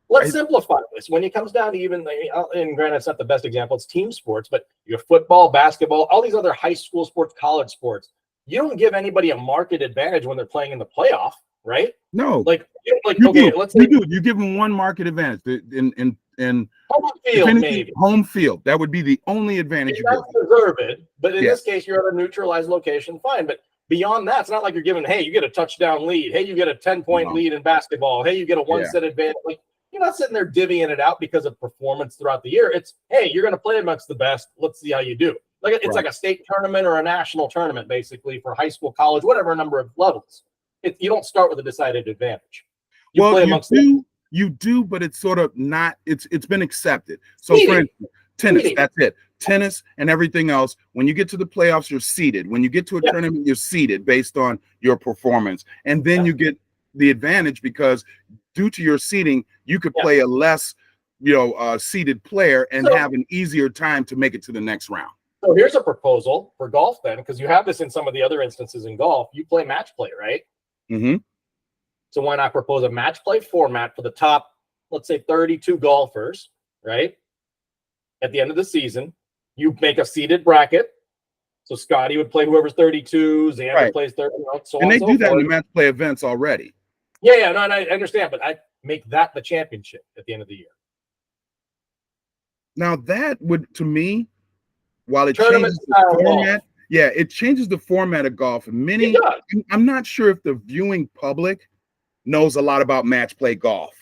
Let's simplify this. When it comes down to even, and granted, it's not the best example, it's team sports, but you have football, basketball, all these other high school sports, college sports. You don't give anybody a market advantage when they're playing in the playoff, right? No. Like you okay, let's say you give them one market advantage in home field, maybe. Home field. That would be the only advantage you get. Deserve it, but in this case, you're at a neutralized location, fine. But beyond that, it's not like you're giving, hey, you get a touchdown lead. Hey, you get a 10-point lead in basketball. Hey, you get a 1-set advantage. Like, you're not sitting there divvying it out because of performance throughout the year. It's, hey, you're going to play amongst the best. Let's see how you do. Like it's like a state tournament or a national tournament, basically, for high school, college, whatever number of levels. You don't start with a decided advantage. You do, but it's sort of not. It's been accepted. So, for instance, tennis, that's it. Tennis and everything else. When you get to the playoffs, you're seeded. When you get to a tournament, you're seeded based on your performance, and then you get the advantage because due to your seeding, you could play a less, seeded player and have an easier time to make it to the next round. So here's a proposal for golf then, because you have this in some of the other instances in golf. You play match play, right? Mm-hmm. So why not propose a match play format for the top, let's say 32 golfers, right? At the end of the season, you make a seeded bracket. So Scotty would play whoever's 32, Xander plays 30, so and they do that in the match play events already. Yeah, no, and I understand, but I make that the championship at the end of the year. Now that would, to me, while it changes the format, it changes the format of golf. I'm not sure if the viewing public knows a lot about match play golf,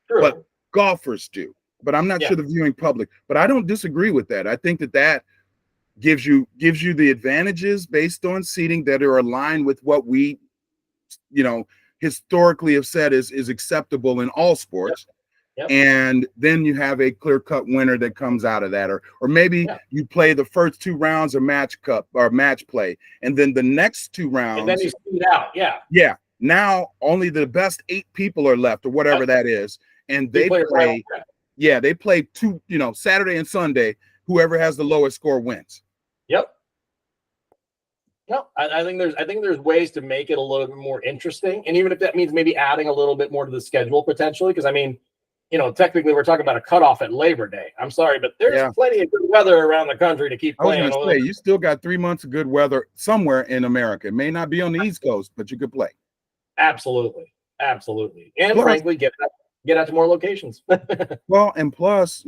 but golfers do. But I'm not sure the viewing public. But I don't disagree with that. I think that gives you the advantages based on seeding that are aligned with what we, historically have said is acceptable in all sports. Yep. And then you have a clear-cut winner that comes out of that, or maybe you play the first 2 rounds of match play, and then the next 2 rounds, and then you seed out. Now only the best 8 people are left, or whatever that is, and they play. They play 2, Saturday and Sunday. Whoever has the lowest score wins. Yep. No, I think there's ways to make it a little bit more interesting, and even if that means maybe adding a little bit more to the schedule potentially, because I mean, technically we're talking about a cutoff at Labor Day. I'm sorry, but there's plenty of good weather around the country to keep playing. I was going to say, you still got 3 months of good weather somewhere in America. It may not be on the East Coast, but you could play. Absolutely. And plus, frankly, get out to more locations. Well, and plus,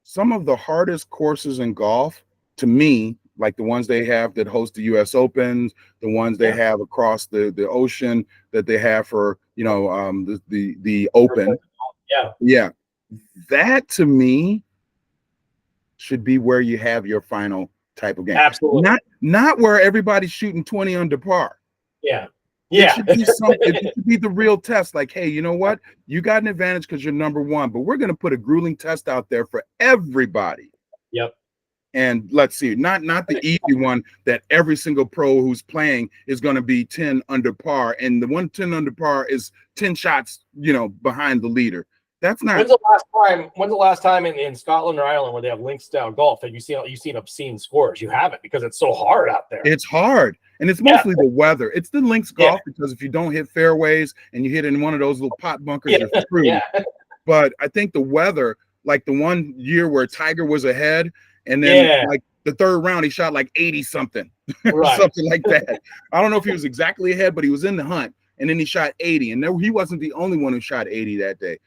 some of the hardest courses in golf, to me, like the ones they have that host the U.S. Opens, the ones they have across the ocean that they have for, the Open. Yeah. That to me should be where you have your final type of game. Absolutely. Not where everybody's shooting 20 under par. Yeah. It should be it should be the real test. Like, hey, you know what? You got an advantage because you're number 1, but we're going to put a grueling test out there for everybody. Yep. And let's see, not the easy one that every single pro who's playing is going to be 10 under par, and the 10 under par is 10 shots, behind the leader. That's not. When's the last time in Scotland or Ireland where they have links style golf that you've seen obscene scores? You haven't, because it's so hard out there. It's hard, and it's mostly the weather. It's the links golf because if you don't hit fairways and you hit in one of those little pot bunkers, you're screwed. But I think the weather, like the one year where Tiger was ahead, and then like the third round he shot like 80 something, something like that. I don't know if he was exactly ahead, but he was in the hunt, and then he shot 80, and he wasn't the only one who shot 80 that day.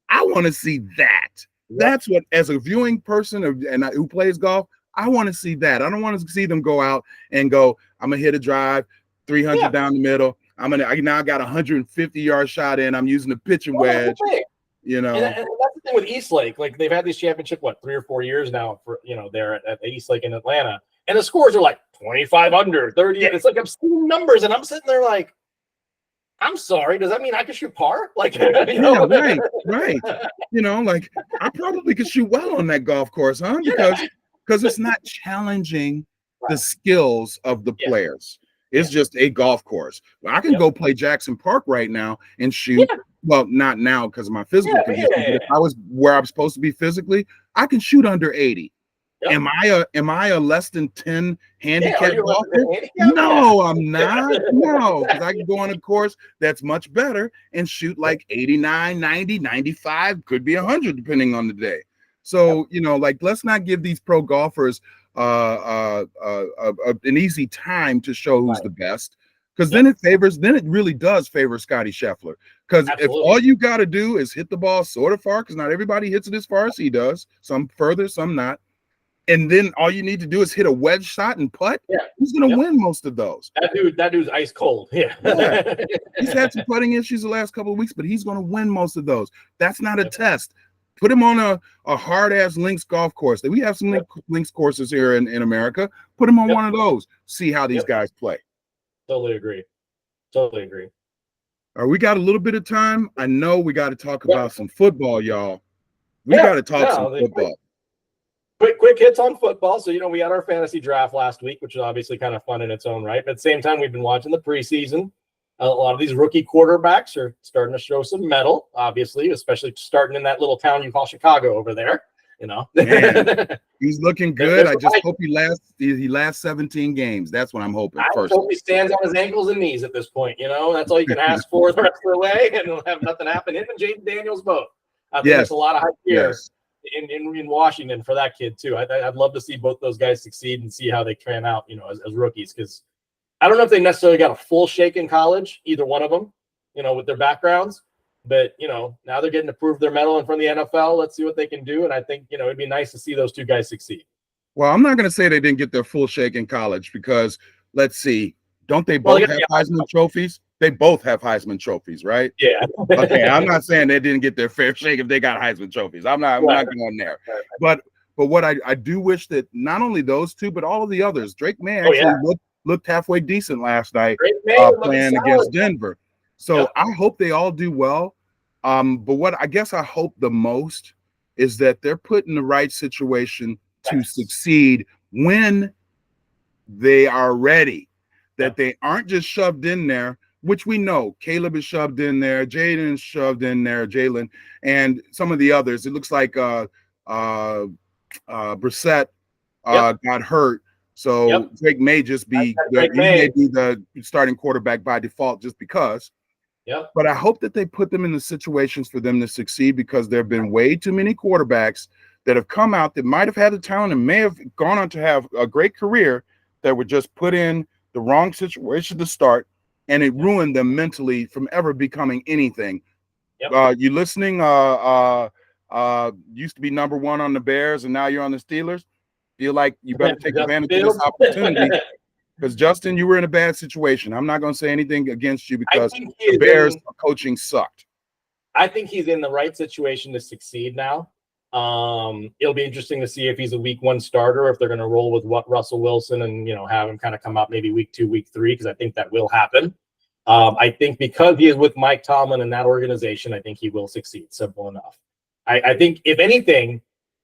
I want to see that. That's what, as a viewing person who plays golf, I want to see that. I don't want to see them go out and go, I'm gonna hit a drive 300 down the middle. I now got a 150-yard shot in. I'm using the pitching wedge. And that's the thing with East Lake. Like, they've had this championship 3 or 4 years now for there at East Lake in Atlanta, and the scores are like 25 under, 30. It's like obscene numbers, and I'm sitting there like, I'm sorry, does that mean I can shoot par? Like, right. Like, I probably could shoot well on that golf course, huh? Because it's not challenging the skills of the players. It's just a golf course. Well, I can go play Jackson Park right now and shoot. Well, not now because of my physical condition. But if I was where I'm supposed to be physically, I can shoot under 80. Am I a less than 10 handicap golfer? No, I'm not. No, because I can go on a course that's much better and shoot like 89, 90, 95, could be 100 depending on the day. So, like, let's not give these pro golfers an easy time to show who's the best, because then it really does favor Scotty Scheffler. Because if all you got to do is hit the ball sort of far, because not everybody hits it as far as he does, some further, some not. And then all you need to do is hit a wedge shot and putt. Who's going to win most of those? That dude's ice cold. He's had some putting issues the last couple of weeks, but he's going to win most of those. That's not a test. Put him on a hard-ass links golf course. We have some links courses here in America. Put him on one of those. See how these guys play. Totally agree. All right, we got a little bit of time. I know we got to talk about some football, y'all. We got to talk some football. Quick hits on football. So, we had our fantasy draft last week, which was obviously kind of fun in its own right. But at the same time, we've been watching the preseason. A lot of these rookie quarterbacks are starting to show some mettle, obviously, especially starting in that little town you call Chicago over there. Man, he's looking good. I just hope he lasts 17 games. That's what I'm hoping. I hope he stands on his ankles and knees at this point. That's all you can ask for the rest of the way, and he'll have nothing happen. Him and Jaden Daniels both. I think there's a lot of hype here. In Washington for that kid too. I'd love to see both those guys succeed and see how they turn out, as rookies, because I don't know if they necessarily got a full shake in college, either one of them, with their backgrounds, but now they're getting to prove their mettle in front of the NFL. Let's see what they can do, and I think it'd be nice to see those two guys succeed. Well, I'm not going to say they didn't get their full shake in college, because let's see, don't they both have Heisman trophies? They both have Heisman trophies, right? Yeah. Okay, I'm not saying they didn't get their fair shake if they got Heisman trophies. I'm not going there. But what I do wish that not only those two, but all of the others. Drake May actually looked halfway decent last night playing against Denver. So I hope they all do well. But what I guess I hope the most is that they're put in the right situation to succeed when they are ready, that they aren't just shoved in there, which we know Caleb is shoved in there, Jaden is shoved in there, Jalen, and some of the others. It looks like Brissett got hurt, so Drake may just be the starting quarterback by default just because. But I hope that they put them in the situations for them to succeed, because there have been way too many quarterbacks that have come out that might have had the talent and may have gone on to have a great career that were just put in the wrong situation to start, and it ruined them mentally from ever becoming anything. You listening? Used to be number one on the Bears, and now you're on the Steelers. Feel like you better take advantage of this opportunity, because Justin, you were in a bad situation. I'm not going to say anything against you, because the Bears coaching sucked. I think he's in the right situation to succeed now. It'll be interesting to see if he's a week 1 starter, if they're going to roll with Russell Wilson and have him kind of come out maybe week 2, week 3, because I think that will happen. I think because he is with Mike Tomlin and that organization, I think he will succeed. Simple enough. I think if anything,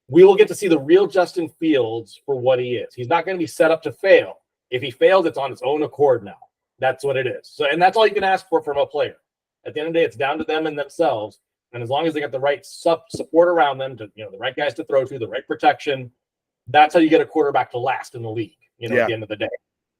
we will get to see the real Justin Fields for what he is. He's not going to be set up to fail. If he fails, it's on its own accord now. That's what it is. So, and that's all you can ask for from a player. At the end of the day, it's down to them and themselves. And as long as they got the right support around them, to the right guys to throw to, the right protection, that's how you get a quarterback to last in the league. At the end of the day.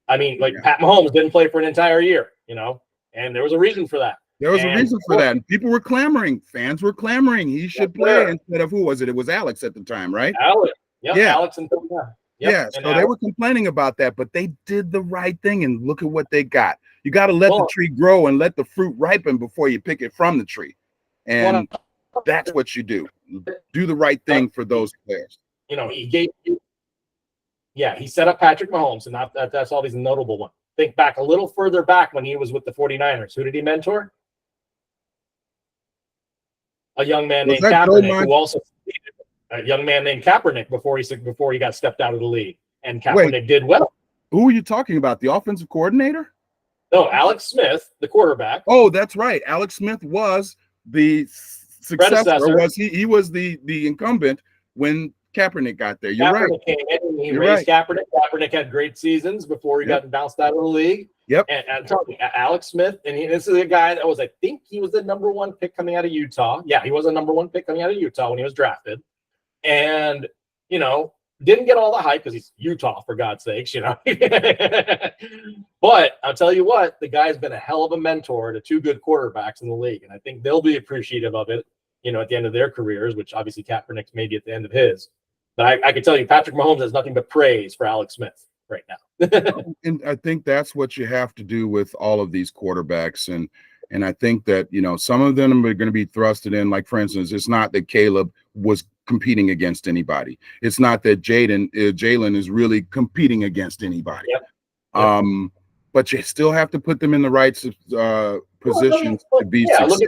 I mean, Pat Mahomes didn't play for an entire year. And there was a reason for that. There was a reason for that. And people were clamoring. Fans were clamoring. He should play instead of, who was it? It was Alex at the time, right? Alex. Yep, yeah. Alex and so they were complaining about that, but they did the right thing, and look at what they got. You got to let the tree grow and let the fruit ripen before you pick it from the tree. And that's what you do. Do the right thing for those players. He gave you. Yeah, he set up Patrick Mahomes, and that's all these notable ones. Think back a little further back when he was with the 49ers. Who did he mentor? A young man named Kaepernick, who also a young man named Kaepernick before he got stepped out of the league. And Kaepernick did well. Who are you talking about? The offensive coordinator? No, Alex Smith, the quarterback. Oh, that's right. Alex Smith was the successor. He was the incumbent when Kaepernick got there. You're right. Came in and he raised Kaepernick. Kaepernick had great seasons before he got bounced out of the league. Yep. And I'm talking Alex Smith, and this is a guy that I think he was the number one pick coming out of Utah. Yeah, he was a number one pick coming out of Utah when he was drafted. And, didn't get all the hype because he's Utah, for God's sakes, But I'll tell you what, the guy's been a hell of a mentor to two good quarterbacks in the league. And I think they'll be appreciative of it, at the end of their careers, which obviously Kaepernick's maybe at the end of his. But I can tell you, Patrick Mahomes has nothing but praise for Alex Smith right now. And I think that's what you have to do with all of these quarterbacks. And I think that, some of them are going to be thrusted in. Like, for instance, it's not that Caleb was competing against anybody. It's not that Jalen is really competing against anybody. Yep. But you still have to put them in the right positions to be successful.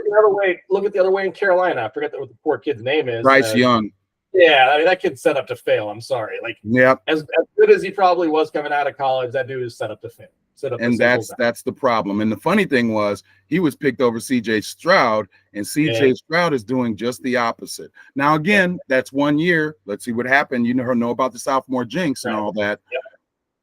Look at the other way in Carolina. I forget what the poor kid's name is. Bryce Young. Yeah, I mean, that kid's set up to fail. I'm sorry. As good as he probably was coming out of college, that dude is set up to fail. And that's the problem. And the funny thing was, he was picked over C.J. Stroud, and C.J. Stroud is doing just the opposite. Now, again, that's 1 year. Let's see what happened. You know about the sophomore jinx and all that. Yeah.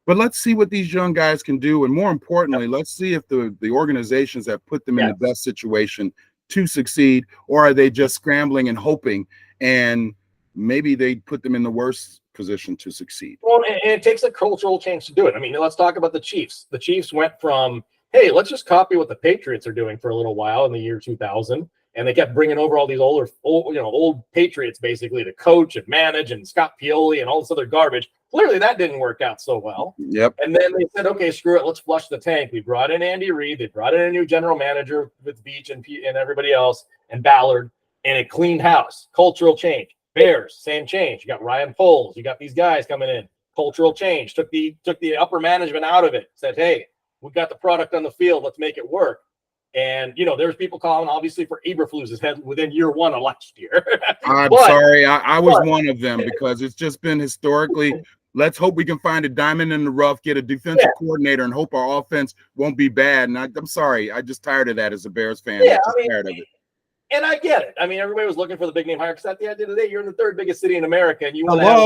But let's see what these young guys can do. And more importantly, let's see if the organizations have put them in the best situation to succeed, or are they just scrambling and hoping, and maybe they put them in the worst position to succeed. Well, and it takes a cultural change to do it. I mean, let's talk about the Chiefs. The Chiefs went from, hey, let's just copy what the Patriots are doing for a little while in the year 2000. And they kept bringing over all these old Patriots basically to coach and manage, and Scott Pioli and all this other garbage. Clearly that didn't work out so well. Yep. And then they said, okay, screw it. Let's flush the tank. We brought in Andy Reid. They brought in a new general manager with Beach and everybody else and Ballard, and it cleaned house. Cultural change. Bears, same change. You got Ryan Poles. You got these guys coming in. Cultural change. Took the upper management out of it. Said, hey, we got the product on the field. Let's make it work. And, there's people calling, obviously, for Eberflus's head within year one of last year. I'm sorry. I was one of them, because it's just been historically, let's hope we can find a diamond in the rough, get a defensive coordinator, and hope our offense won't be bad. And I'm sorry. I'm just tired of that as a Bears fan. Yeah, tired of it. And I get it. I mean, everybody was looking for the big name hire, because at the end of the day, you're in the third biggest city in America, and you want to have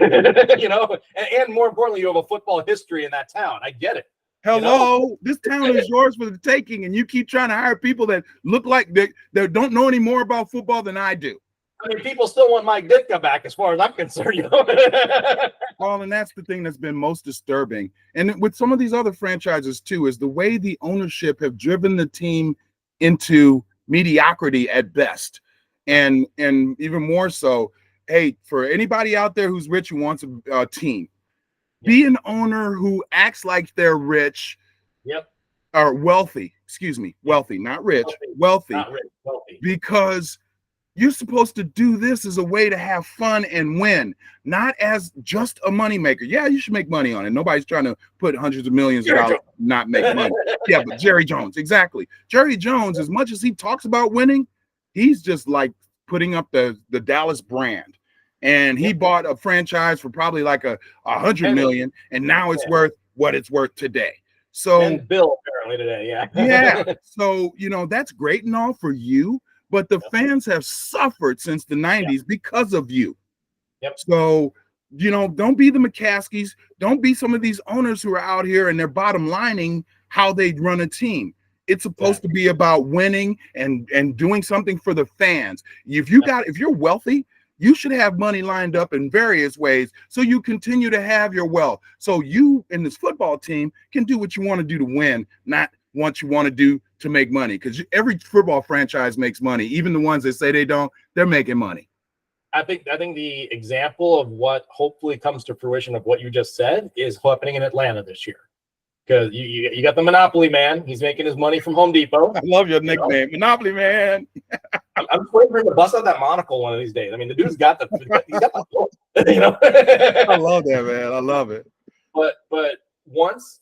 a big and more importantly, you have a football history in that town. I get it. Hello, this town is yours for the taking, and you keep trying to hire people that look like they don't know any more about football than I do. I mean, people still want Mike Ditka back, as far as I'm concerned. Well, and that's the thing that's been most disturbing. And with some of these other franchises too, is the way the ownership have driven the team into mediocrity at best, and even more so. Hey, for anybody out there who's rich and wants a team, be an owner who acts like they're rich. Yep. Or wealthy. Excuse me, wealthy, not rich. Wealthy. Not rich, wealthy. Because you're supposed to do this as a way to have fun and win, not as just a moneymaker. Yeah, you should make money on it. Nobody's trying to put hundreds of millions of dollars not make money. Yeah, but Jerry Jones, exactly. Jerry Jones, as much as he talks about winning, he's just like putting up the Dallas brand. And he bought a franchise for probably like $100 million, and now it's worth what it's worth today. So and Bill apparently today, yeah. So that's great and all for you, but the fans have suffered since the 90s because of you. Yep. So, don't be the McCaskies. Don't be some of these owners who are out here and they're bottom lining how they run a team. It's supposed to be about winning and doing something for the fans. If you're wealthy, you should have money lined up in various ways so you continue to have your wealth. So you in this football team can do what you want to do to win, not what you want to do to make money. Because every football franchise makes money. Even the ones that say they don't, they're making money. I think the example of what hopefully comes to fruition of what you just said is happening in Atlanta this year. Because you got the Monopoly Man. He's making his money from Home Depot. I love your nickname, Monopoly Man. I'm just waiting for him to bust out that monocle one of these days. I mean, the dude's got the I love that, man. I love it. But once,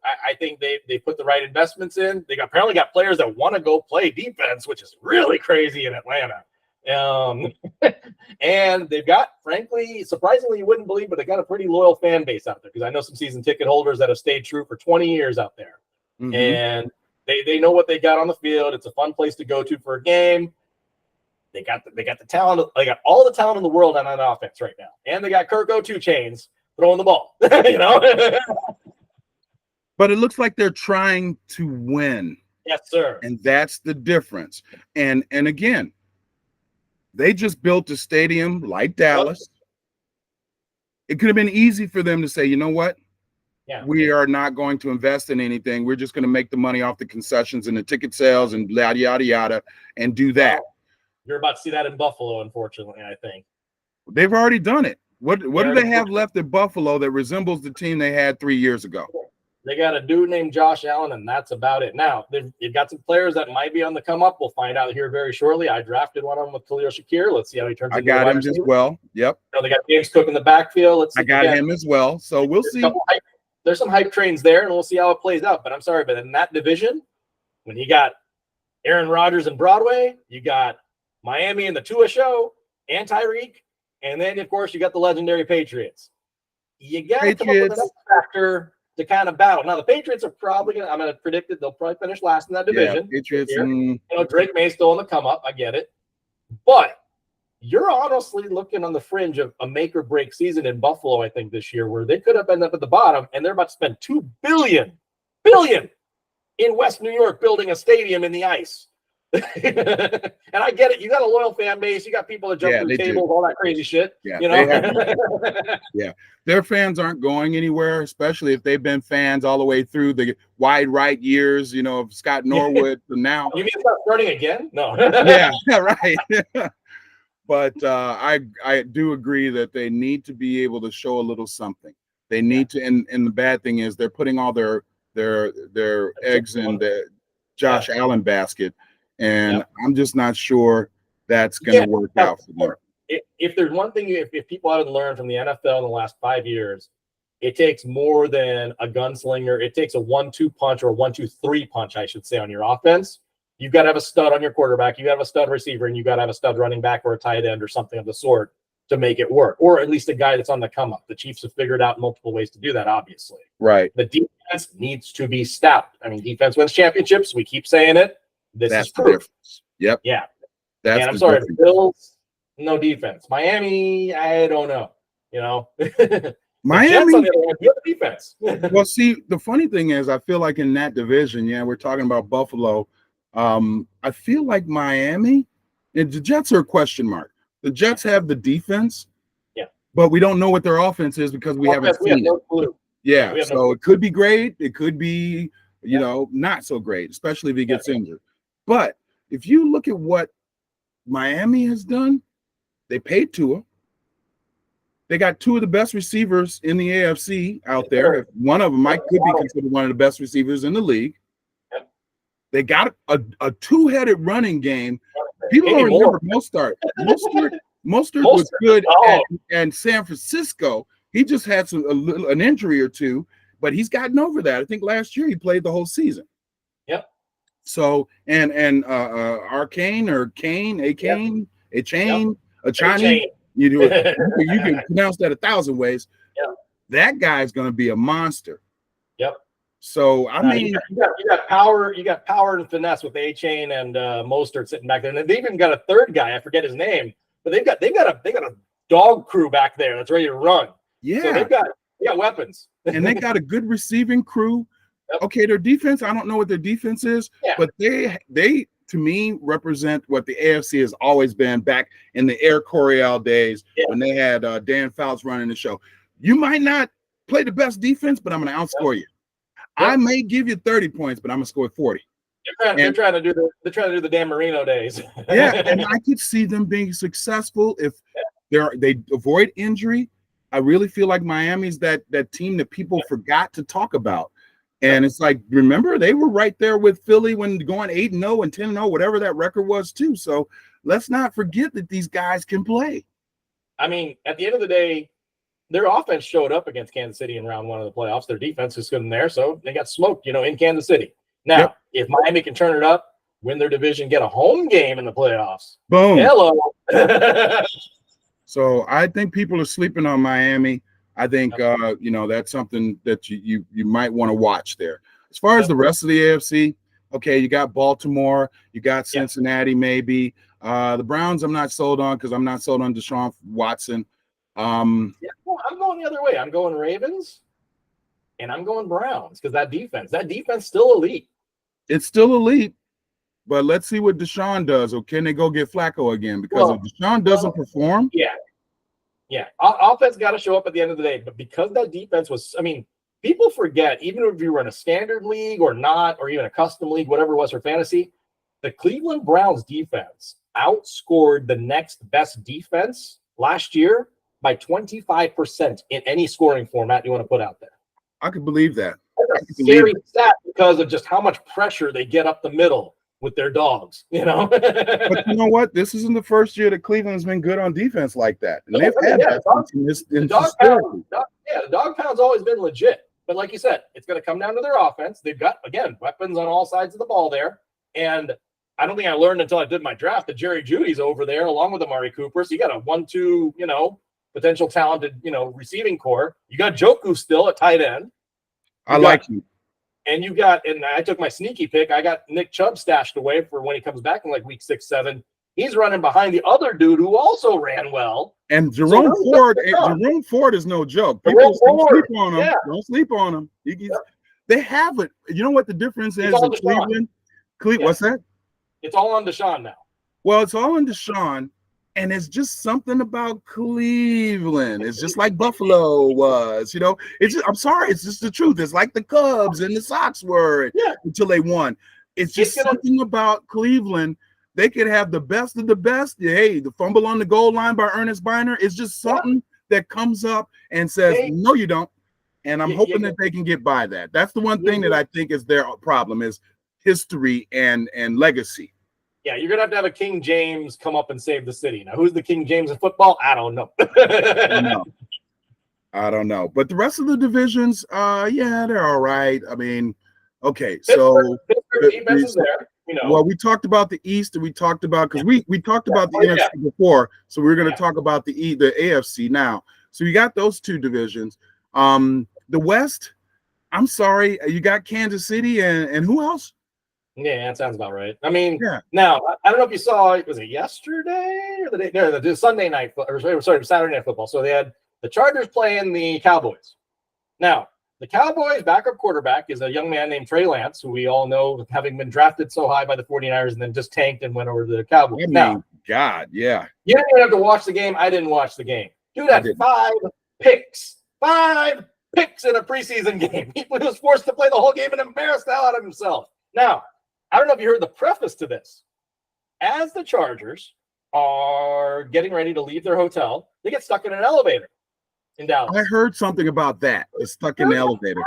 I think they put the right investments in. They apparently got players that want to go play defense, which is really crazy in Atlanta. And they've got, frankly, surprisingly, you wouldn't believe, but they got a pretty loyal fan base out there, because I know some season ticket holders that have stayed true for 20 years out there. Mm-hmm. And they know what they got on the field. It's a fun place to go to for a game. They got the talent. They got all the talent in the world on that offense right now, and they got Kirk O2 throwing the ball. But it looks like they're trying to win. Yes, sir. And that's the difference. And again, they just built a stadium like Dallas. It could have been easy for them to say, you know what? Yeah. We are not going to invest in anything. We're just going to make the money off the concessions and the ticket sales and yada, yada, yada, and do that. You're about to see that in Buffalo, unfortunately, I think. They've already done it. What do they have left at Buffalo that resembles the team they had 3 years ago? They got a dude named Josh Allen, and that's about it. Now, you've got some players that might be on the come up. We'll find out here very shortly. I drafted one of them with Khalil Shakir. Let's see how he turns out. I got him as well. Yep. They got James Cook in the backfield. I got him as well. So we'll see. There's some hype trains there, and we'll see how it plays out. But I'm sorry, but in that division, when you got Aaron Rodgers and Broadway, you got Miami and the Tua Show, and Tyreek, and then, of course, you got the legendary Patriots. You got to come up with an X factor to kind of battle. Now, the Patriots are probably going to, I'm going to predict that they'll probably finish last in that division. Yeah, Patriots. Drake May's still on the come up. I get it. But you're honestly looking on the fringe of a make or break season in Buffalo, I think, this year, where they could have ended up at the bottom, and they're about to spend $2 billion in West New York building a stadium in the ice. And I get it. You got a loyal fan base. You got people that jump through tables, all that crazy shit. Yeah, yeah. Their fans aren't going anywhere, especially if they've been fans all the way through the wide right years, of Scott Norwood to now. You mean start starting again? No. yeah, right. But I do agree that they need to be able to show a little something. They need to, and the bad thing is they're putting all their eggs in the Josh Allen basket. And I'm just not sure that's going to work out for them. If there's one thing, if people haven't learned from the NFL in the last 5 years, it takes more than a gunslinger. It takes a 1-2 punch, or a 1-2-3 punch, I should say, on your offense. You've got to have a stud on your quarterback. You got to have a stud receiver, and you got to have a stud running back or a tight end or something of the sort to make it work, or at least a guy that's on the come up. The Chiefs have figured out multiple ways to do that, obviously. Right. The defense needs to be stout. I mean, defense wins championships. We keep saying it. That's is proof. Yep. Yeah. That's I'm sorry, the Bills, no defense. Miami, I don't know. Miami, Jets, on the other hand, good defense. Well, see, the funny thing is, I feel like in that division, we're talking about Buffalo. I feel like Miami, and the Jets are a question mark. The Jets have the defense, but we don't know what their offense is because we haven't seen it. Clue. Yeah, so it could be great. It could be, not so great, especially if he gets injured. But if you look at what Miami has done, they paid Tua. They got two of the best receivers in the AFC out there. One of them could be considered one of the best receivers in the league. They got a two-headed running game. People don't remember Mostert. Mostert was good at San Francisco. He just had an injury or two, but he's gotten over that. I think last year he played the whole season. Yep. So and Arcane or Kane, a Chinese, you do it. You can pronounce that 1,000 ways. Yep. That guy's going to be a monster. Yep. So I mean, you got power. You got power and finesse with A-Chain and Mostert sitting back there, and they've even got a third guy. I forget his name, but they've got a dog crew back there that's ready to run. Yeah. So they've got weapons. And they got a good receiving crew. Yep. Okay, their defense, I don't know what their defense is, but they to me represent what the AFC has always been back in the Air Coryell days when they had Dan Fouts running the show. You might not play the best defense, but I'm going to outscore you. I may give you 30 points, but I'm going to score 40. They're trying to do the Dan Marino days. And I could see them being successful if they avoid injury. I really feel like Miami's that team that people forgot to talk about. And it's like, remember, they were right there with Philly when going 8-0 and 10-0, whatever that record was too. So let's not forget that these guys can play. I mean, at the end of the day, their offense showed up against Kansas City in round 1 of the playoffs. Their defense is good in there, so they got smoked, in Kansas City. Now, if Miami can turn it up, win their division, get a home game in the playoffs. Boom. Hello. So I think people are sleeping on Miami. I think that's something that you might want to watch there. As far as the rest of the AFC, okay, you got Baltimore, you got Cincinnati, maybe. The Browns, I'm not sold on because I'm not sold on Deshaun Watson. I'm going the other way. I'm going Ravens, and I'm going Browns because that defense still elite. It's still elite, but let's see what Deshaun does, or can they go get Flacco again? Because if Deshaun doesn't perform, offense got to show up at the end of the day. But because that defense was, people forget, even if you were in a standard league or not, or even a custom league, whatever it was for fantasy, the Cleveland Browns defense outscored the next best defense last year by 25% in any scoring format you want to put out there. I could believe that. That's a scary stat because of just how much pressure they get up the middle with their dogs, But you know what? This isn't the first year that Cleveland's been good on defense like that. And they've had that the dog pound's always been legit. But like you said, it's going to come down to their offense. They've got, again, weapons on all sides of the ball there. And I don't think I learned until I did my draft that Jerry Jeudy's over there along with Amari Cooper. So you got a 1-2, potential talented, receiving core. You got Joku still at tight end. I like you. And you got, and I took my sneaky pick. I got Nick Chubb stashed away for when he comes back in like week 6, 7. He's running behind the other dude who also ran well. And Jerome Ford is no joke. People don't sleep on him. Yeah. Don't sleep on him. They have it. You know what the difference is in Cleveland? What's that? It's all on Deshaun now. Well, it's all on Deshaun. And it's just something about Cleveland. It's just like Buffalo was, It's just, I'm sorry, it's just the truth. It's like the Cubs and the Sox were until they won. It's just something about Cleveland. They could have the best of the best. Hey, the fumble on the goal line by Ernest Biner is just something that comes up and says, no, you don't. And I'm hoping that they can get by that. That's the one thing that I think is their problem is history and legacy. Yeah, you're going to have a King James come up and save the city. Now, who's the King James of football? I don't know. I don't know. But the rest of the divisions, they're all right. Okay. Pittsburgh defense is there. Well, we talked about the East, and we talked about, because we talked about the NFC before, so we're going to talk about the AFC now. So you got those two divisions. The West, I'm sorry, you got Kansas City and who else? Yeah, that sounds about right. Now, I don't know if you saw, was it yesterday or the day? No, the Sunday night, Saturday night football. So they had the Chargers playing the Cowboys. Now, the Cowboys' backup quarterback is a young man named Trey Lance, who we all know having been drafted so high by the 49ers and then just tanked and went over to the Cowboys. God, yeah. You didn't even have to watch the game. I didn't watch the game. Dude had 5 picks. 5 picks in a preseason game. He was forced to play the whole game and embarrassed the hell out of himself. Now, I don't know if you heard the preface to this. As the Chargers are getting ready to leave their hotel, they get stuck in an elevator in Dallas. I heard something about that. They're stuck in the elevator.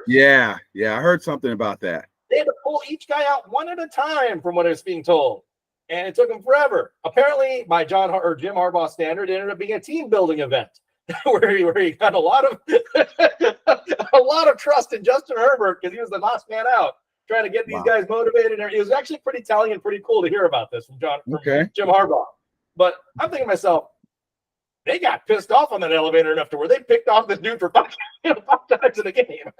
Yeah, I heard something about that. They had to pull each guy out one at a time from what it's being told. And it took them forever. Apparently, by Jim Harbaugh standard, it ended up being a team-building event where he got a lot of trust in Justin Herbert because he was the last man out, trying to get these guys motivated. It was actually pretty telling and pretty cool to hear about this from Jim Harbaugh. But I'm thinking to myself, they got pissed off on that elevator enough to where they picked off this dude for 5 times in the game.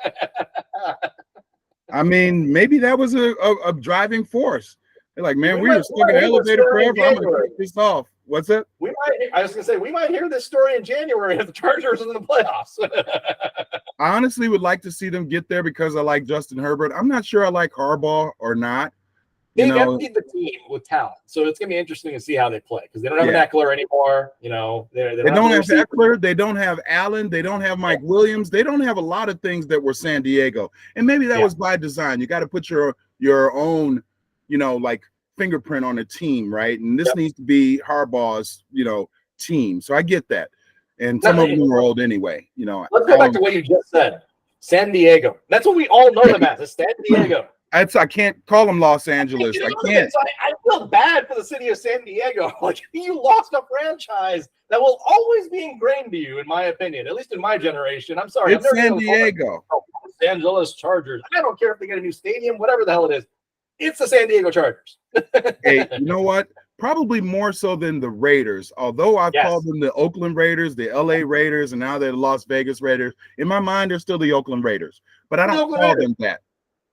Maybe that was a driving force. They're like, man, we were stuck in the elevator forever. I'm going to pick this off. What's that? I was gonna say we might hear this story in January if the Chargers are in the playoffs. I honestly would like to see them get there because I like Justin Herbert. I'm not sure I like Harbaugh or not. They've emptied the team with talent, so it's gonna be interesting to see how they play because they don't have an Eckler anymore. You know, they don't have Eckler, they don't have Allen, they don't have Mike Williams, they don't have a lot of things that were San Diego, and maybe that was by design. You got to put your own, like fingerprint on a team, right? And this needs to be Harbaugh's, team. So I get that, and some of them are old anyway. Let's go back to what you just said. San Diego. That's what we all know them as. It's San Diego. I can't call them Los Angeles. I can't. So I feel bad for the city of San Diego. Like, you lost a franchise that will always be ingrained to you, in my opinion, at least in my generation. I'm sorry. It's San Diego. Los Angeles Chargers. I don't care if they get a new stadium, whatever the hell it is. It's the San Diego Chargers. Hey, you know what? Probably more so than the Raiders. Although I've called them the Oakland Raiders, the LA Raiders, and now they're the Las Vegas Raiders. In my mind, they're still the Oakland Raiders. But I don't call them that.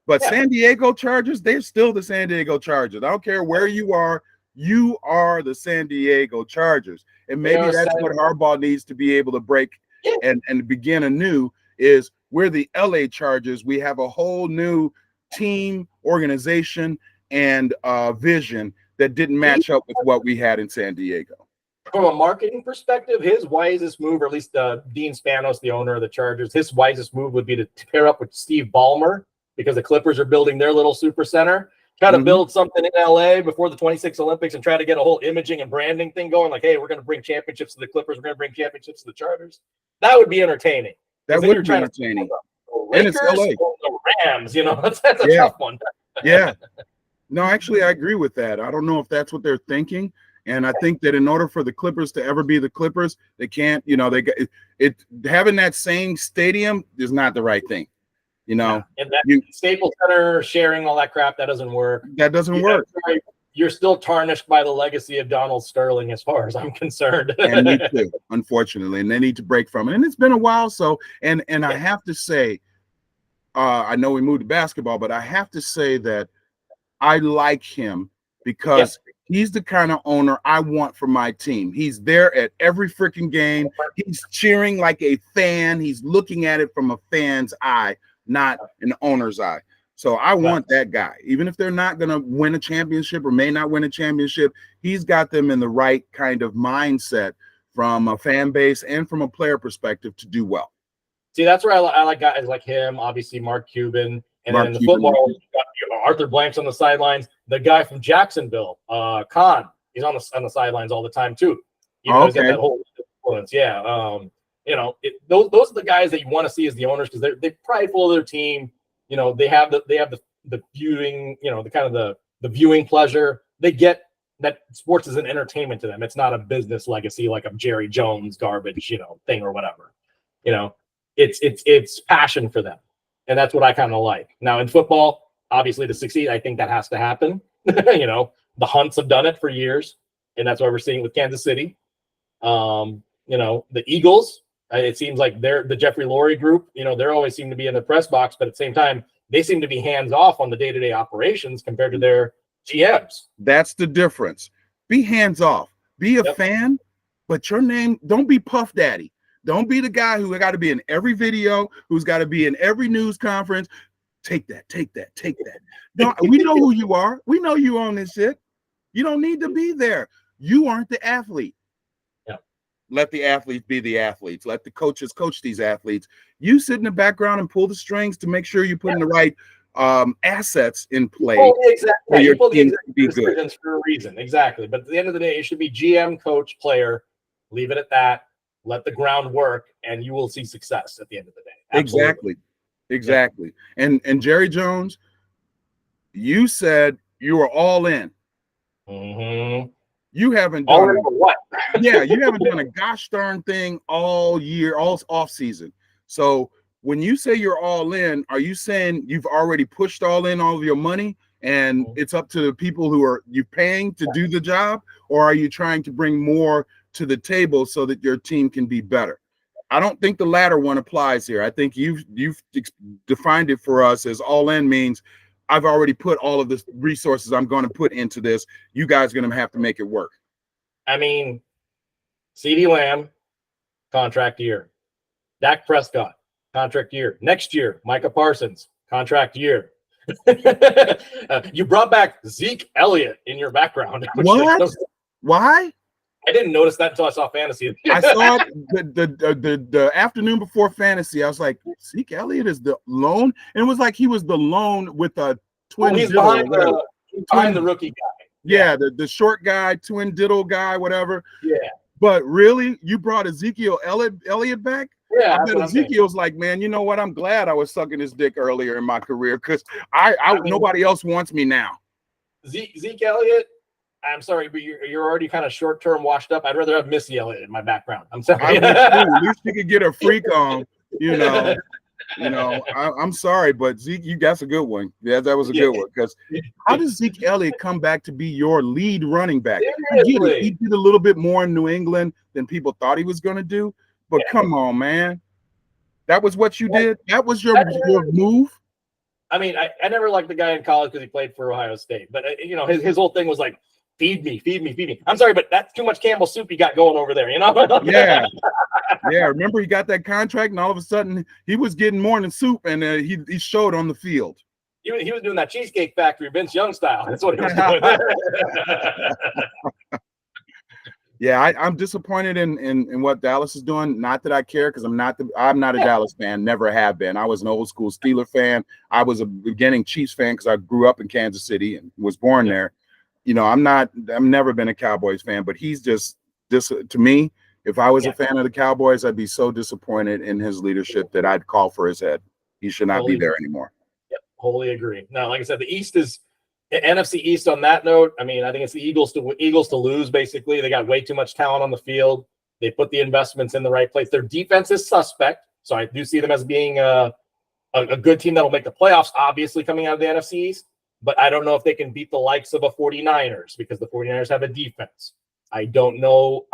But San Diego Chargers, they're still the San Diego Chargers. I don't care where you are the San Diego Chargers. And maybe that's what Harbaugh needs to be able to break and begin anew is we're the LA Chargers. We have a whole new team, organization, and vision that didn't match up with what we had in San Diego. From a marketing perspective, his wisest move, or at least Dean Spanos, the owner of the Chargers, his wisest move would be to pair up with Steve Ballmer, because the Clippers are building their little super center. Try to build something in LA before the 26 Olympics and try to get a whole imaging and branding thing going. Like, hey, we're going to bring championships to the Clippers. We're going to bring championships to the Chargers. That would be entertaining. That would be entertaining. And it's LA. The Rams, that's a tough one. Yeah. No, actually, I agree with that. I don't know if that's what they're thinking. And I think that in order for the Clippers to ever be the Clippers, they can't, having that same stadium is not the right thing. And that Staples Center sharing all that crap, that doesn't work. That doesn't work. You're still tarnished by the legacy of Donald Sterling, as far as I'm concerned. And me too, unfortunately. And they need to break from it. And it's been a while. So, and I have to say, I know we moved to basketball, but I have to say that I like him because he's the kind of owner I want for my team. He's there at every freaking game. He's cheering like a fan. He's looking at it from a fan's eye, not an owner's eye. So I want that guy. Even if they're not going to win a championship or may not win a championship, he's got them in the right kind of mindset from a fan base and from a player perspective to do well. See, that's where I like guys like him, obviously Mark Cuban. And then in the football, you got Arthur Blank's on the sidelines. The guy from Jacksonville, Khan, he's on the sidelines all the time too. He's got that whole influence. Those are the guys that you want to see as the owners because they're prideful of their team. They have the viewing, the kind of the viewing pleasure. They get that sports is an entertainment to them. It's not a business legacy like a Jerry Jones garbage, thing or whatever. It's passion for them. And that's what I kind of like. Now in football, obviously to succeed, I think that has to happen. The Hunts have done it for years, and that's why we're seeing it with Kansas City. The Eagles, it seems like they're the Jeffrey Lurie group. They're always seem to be in the press box, but at the same time, they seem to be hands off on the day-to-day operations compared to their GMs. That's the difference. Be hands off. Be a fan, but your name, don't be Puff Daddy. Don't be the guy who got to be in every video, who's got to be in every news conference. Take that. We know who you are. We know you own this shit. You don't need to be there. You aren't the athlete. Yeah. Let the athletes be the athletes. Let the coaches coach these athletes. You sit in the background and pull the strings to make sure you put in the right assets in play. You pull the exact decisions for a reason. Exactly. But at the end of the day, it should be GM, coach, player. Leave it at that. Let the ground work, and you will see success at the end of the day. Absolutely. Exactly. Yeah. And Jerry Jones, you said you were all in. Mm-hmm. You haven't done what? You haven't done a gosh darn thing all year, all off season. So when you say you're all in, are you saying you've already pushed all in all of your money and it's up to the people who are you paying to do the job, or are you trying to bring more to the table so that your team can be better? I don't think the latter one applies here. I think you've defined it for us as all in means I've already put all of the resources I'm going to put into this. You guys are going to have to make it work. I mean, CeeDee Lamb, contract year. Dak Prescott, contract year. Next year, Micah Parsons, contract year. You brought back Zeke Elliott in your background. What? Why? I didn't notice that until I saw fantasy. I saw the afternoon before fantasy. I was like, Zeke Elliott is the lone, and it was like he was the lone with a twin. He's behind the rookie guy. Yeah, the short guy, twin diddle guy, whatever. Yeah. But really, you brought Ezekiel Elliott back? Yeah. I bet Ezekiel's like, man, you know what? I'm glad I was sucking his dick earlier in my career because I mean, nobody else wants me now. Zeke Elliott. I'm sorry, but you're already kind of short-term washed up. I'd rather have Missy Elliott in my background. I'm sorry. At least you could get a freak on, you know. I'm sorry, but Zeke, that's a good one. Yeah, that was a good one. Because how does Zeke Elliott come back to be your lead running back? He did a little bit more in New England than people thought he was going to do. But come on, man. That was what you did? That was your move? I mean, I never liked the guy in college because he played for Ohio State. But, his whole thing was like, feed me. I'm sorry, but that's too much Campbell soup you got going over there, Yeah. Yeah, remember he got that contract, and all of a sudden he was getting morning soup, and he showed on the field. He was doing that Cheesecake Factory, Vince Young style. That's what he was doing. Yeah, I'm disappointed in what Dallas is doing. Not that I care, because I'm not a Dallas fan. Never have been. I was an old school Steeler fan. I was a beginning Chiefs fan because I grew up in Kansas City and was born there. I've never been a Cowboys fan, but he's just to me. If I was a fan of the Cowboys, I'd be so disappointed in his leadership that I'd call for his head. He should not be there anymore. Yep, wholly agree. Now, like I said, the East is NFC East on that note. I mean, I think it's the Eagles to lose, basically. They got way too much talent on the field. They put the investments in the right place. Their defense is suspect, so I do see them as being a good team that will make the playoffs, obviously, coming out of the NFC East. But I don't know if they can beat the likes of a 49ers because the 49ers have a defense. I don't know.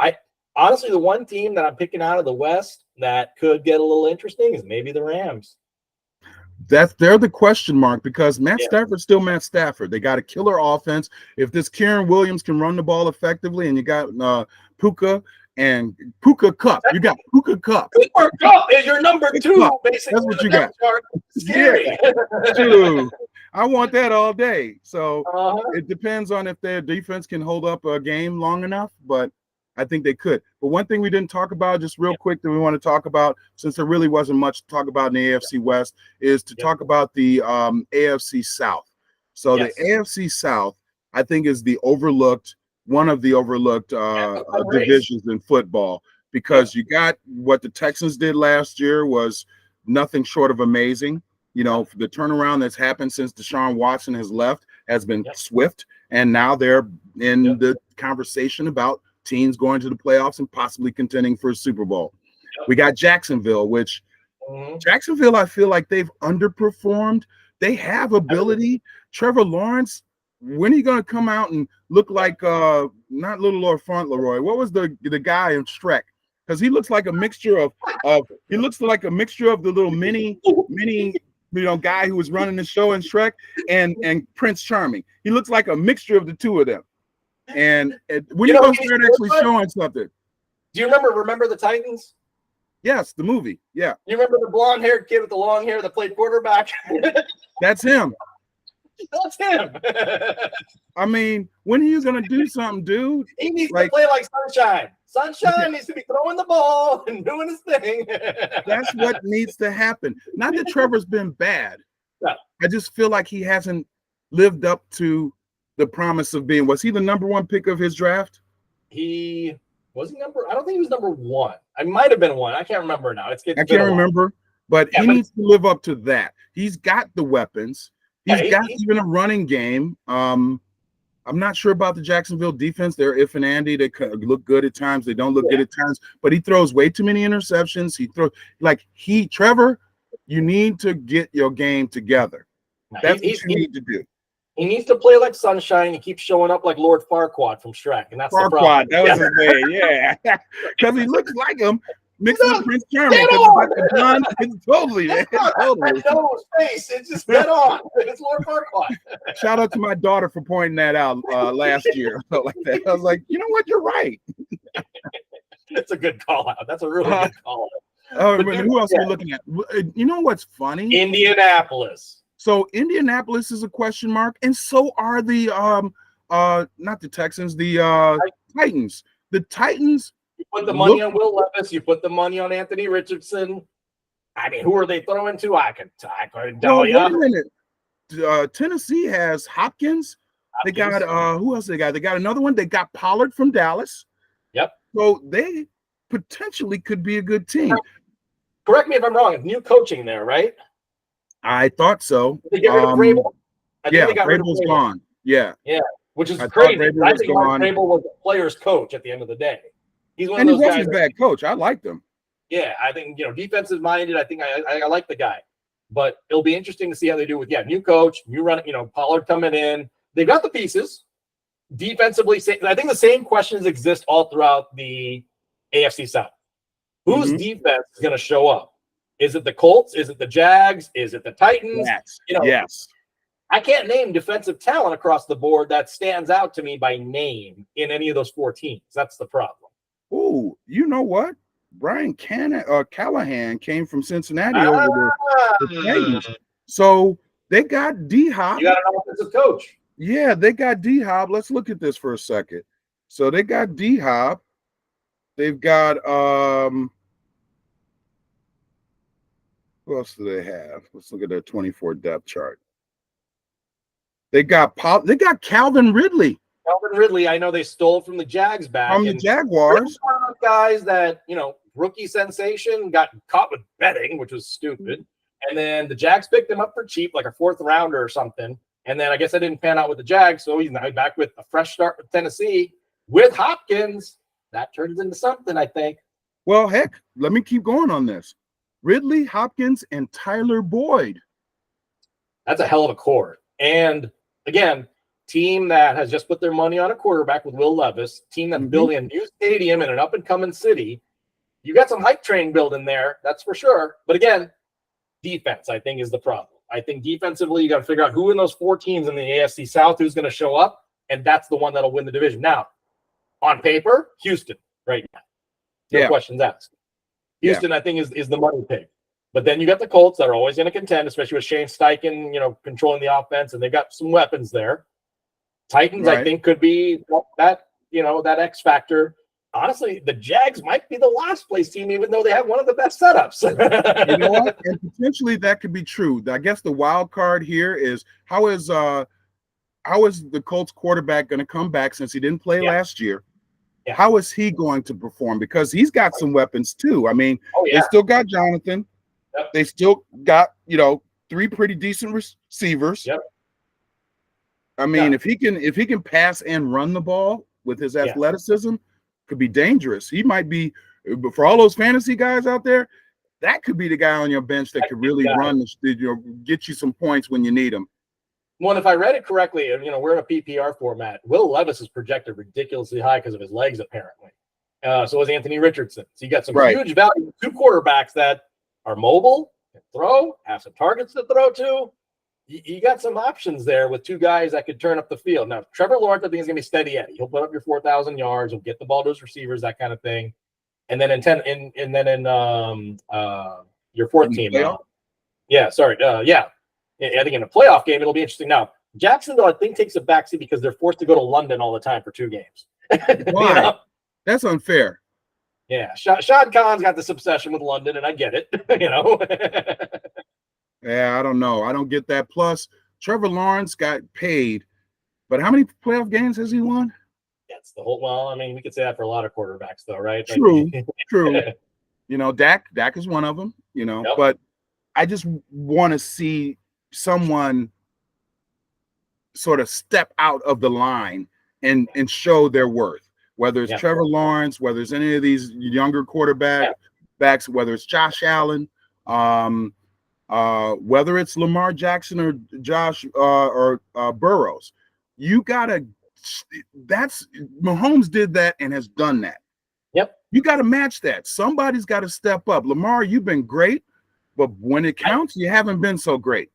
Honestly, the one team that I'm picking out of the West that could get a little interesting is maybe the Rams. They're the question mark because Matt Stafford's still Matt Stafford. They got a killer offense. If this Kieran Williams can run the ball effectively, and you got Puka Cup, you got Puka Cup. Cooper Cup is your number two, basically. That's what you got. Scary. Yeah. Dude, I want that all day. So it depends on if their defense can hold up a game long enough, but I think they could. But one thing we didn't talk about, just real quick, that we want to talk about, since there really wasn't much to talk about in the AFC West, is to talk about the AFC South. So the AFC South, I think, is one of the overlooked divisions in football, because you got what the Texans did last year was nothing short of amazing. The turnaround that's happened since Deshaun Watson has left has been swift, and now they're in the conversation about teams going to the playoffs and possibly contending for a Super Bowl. We got Jacksonville, which Jacksonville, I feel like they've underperformed. They have ability. Trevor Lawrence, when are you going to come out and look like not Little Lord Fauntleroy? What was the guy in Shrek? Because he looks like a mixture of the little mini guy who was running the show in Shrek and Prince Charming. He looks like a mixture of the two of them. And when you going to start actually showing something? Do you remember the Titans? Yes, the movie. Yeah. You remember the blonde-haired kid with the long hair that played quarterback? That's him. That's him. I mean, when are you going to do something, dude? He needs to play like Sunshine. Sunshine needs to be throwing the ball and doing his thing. That's what needs to happen. Not that Trevor's been bad. No. I just feel like he hasn't lived up to the promise of being. Was he the number one pick of his draft? I don't think he was number one. I might have been one. I can't remember now. I can't remember, but he needs to live up to that. He's got the weapons. He's got even a running game. I'm not sure about the Jacksonville defense. They're if and Andy. They look good at times. They don't look good at times. But he throws way too many interceptions. Trevor, you need to get your game together. That's what you need to do. He needs to play like Sunshine. He keeps showing up like Lord Farquaad from Shrek, and that's the problem. That was his name, yeah. Because he looks like him, mixing up Prince Charming because the blonde. Totally, man. Totally. Nose, face, it's just dead on. It's Lord Farquaad. Shout out to my daughter for pointing that out last year. Like that. I was like, you know what? You're right. That's a good call out. That's a really good call out. Who else are we looking at? You know what's funny? Indianapolis. So Indianapolis is a question mark, and so are the not the Texans, the Titans. The Titans. You put the money on Will Levis. You put the money on Anthony Richardson. I mean, who are they throwing to? I couldn't tell you. Wait a minute. Tennessee has Hopkins. They got who else they got? They got another one. They got Pollard from Dallas. Yep. So they potentially could be a good team. Correct me if I'm wrong. New coaching there, right? I thought so. Did they get rid of Vrabel? Yeah, Vrabel's gone. Yeah. Yeah, which is crazy. I think Vrabel was a player's coach at the end of the day. He's one of those guys. He wasn't a bad coach. I liked him. Yeah, I think, defensive minded. I think I like the guy. But it'll be interesting to see how they do with, new coach, new run, Pollard coming in. They've got the pieces. Defensively, I think the same questions exist all throughout the AFC South. Whose defense is going to show up? Is it the Colts? Is it the Jags? Is it the Titans? Yes. Yes. I can't name defensive talent across the board that stands out to me by name in any of those four teams. That's the problem. Oh, you know what? Brian Callahan came from Cincinnati over the Titans. So they got D-Hop. You got an offensive coach. Yeah, they got D-Hop. Let's look at this for a second. So they got D-Hop. They've got who else do they have? Let's look at their 24 depth chart. They got Calvin Ridley. Calvin Ridley, I know they stole from the Jags back. From the Jaguars. Guys that, rookie sensation, got caught with betting, which was stupid. And then the Jags picked him up for cheap, like a fourth rounder or something. And then I guess I didn't pan out with the Jags. So he's now back with a fresh start with Tennessee with Hopkins. That turns into something, I think. Well, heck, let me keep going on this. Ridley, Hopkins, and Tyler Boyd. That's a hell of a core. And again, team that has just put their money on a quarterback with Will Levis, team that's building a new stadium in an up-and-coming city. You got some hype train building there, that's for sure. But again, defense, I think, is the problem. I think defensively, you got to figure out who in those four teams in the AFC South who's going to show up, and that's the one that'll win the division. Now, on paper, Houston right now. No questions asked. Houston, I think, is the money pick. But then you got the Colts that are always going to contend, especially with Shane Steichen, controlling the offense, and they've got some weapons there. Titans, I think, could be that, that X factor. Honestly, the Jags might be the last place team, even though they have one of the best setups. You know what? And potentially that could be true. I guess the wild card here is how is the Colts quarterback going to come back since he didn't play last year? Yeah. How is he going to perform? Because he's got some weapons too. I mean, they still got Jonathan. Yep. They still got, three pretty decent receivers. Yep. I mean, if he can pass and run the ball with his athleticism, could be dangerous. He might be, for all those fantasy guys out there, that could be the guy on your bench that could really run, get you some points when you need them. Well, if I read it correctly, we're in a PPR format. Will Levis is projected ridiculously high because of his legs, apparently. So is Anthony Richardson. So you got some huge value. Two quarterbacks that are mobile, can throw, have some targets to throw to. You got some options there with two guys that could turn up the field. Now, Trevor Lawrence, I think, is going to be steady Eddie. He'll put up your 4,000 yards. He'll get the ball to his receivers, that kind of thing. And then in your fourth team. I think in a playoff game, it'll be interesting. Now, Jacksonville, I think, takes a backseat because they're forced to go to London all the time for 2 games. Why? That's unfair. Yeah, Shad Khan's got this obsession with London, and I get it. Yeah, I don't know. I don't get that. Plus, Trevor Lawrence got paid, but how many playoff games has he won? That's the whole. Well, I mean, we could say that for a lot of quarterbacks, though, right? True, true. Dak is one of them. But I just want to see someone sort of step out of the line and show their worth. Whether it's Trevor Lawrence, whether it's any of these younger quarterbacks, whether it's Josh Allen. Whether it's Lamar Jackson or Josh or Burrows, Mahomes did that and has done that. Yep. You got to match that. Somebody's got to step up. Lamar, you've been great, but when it counts, you haven't been so great.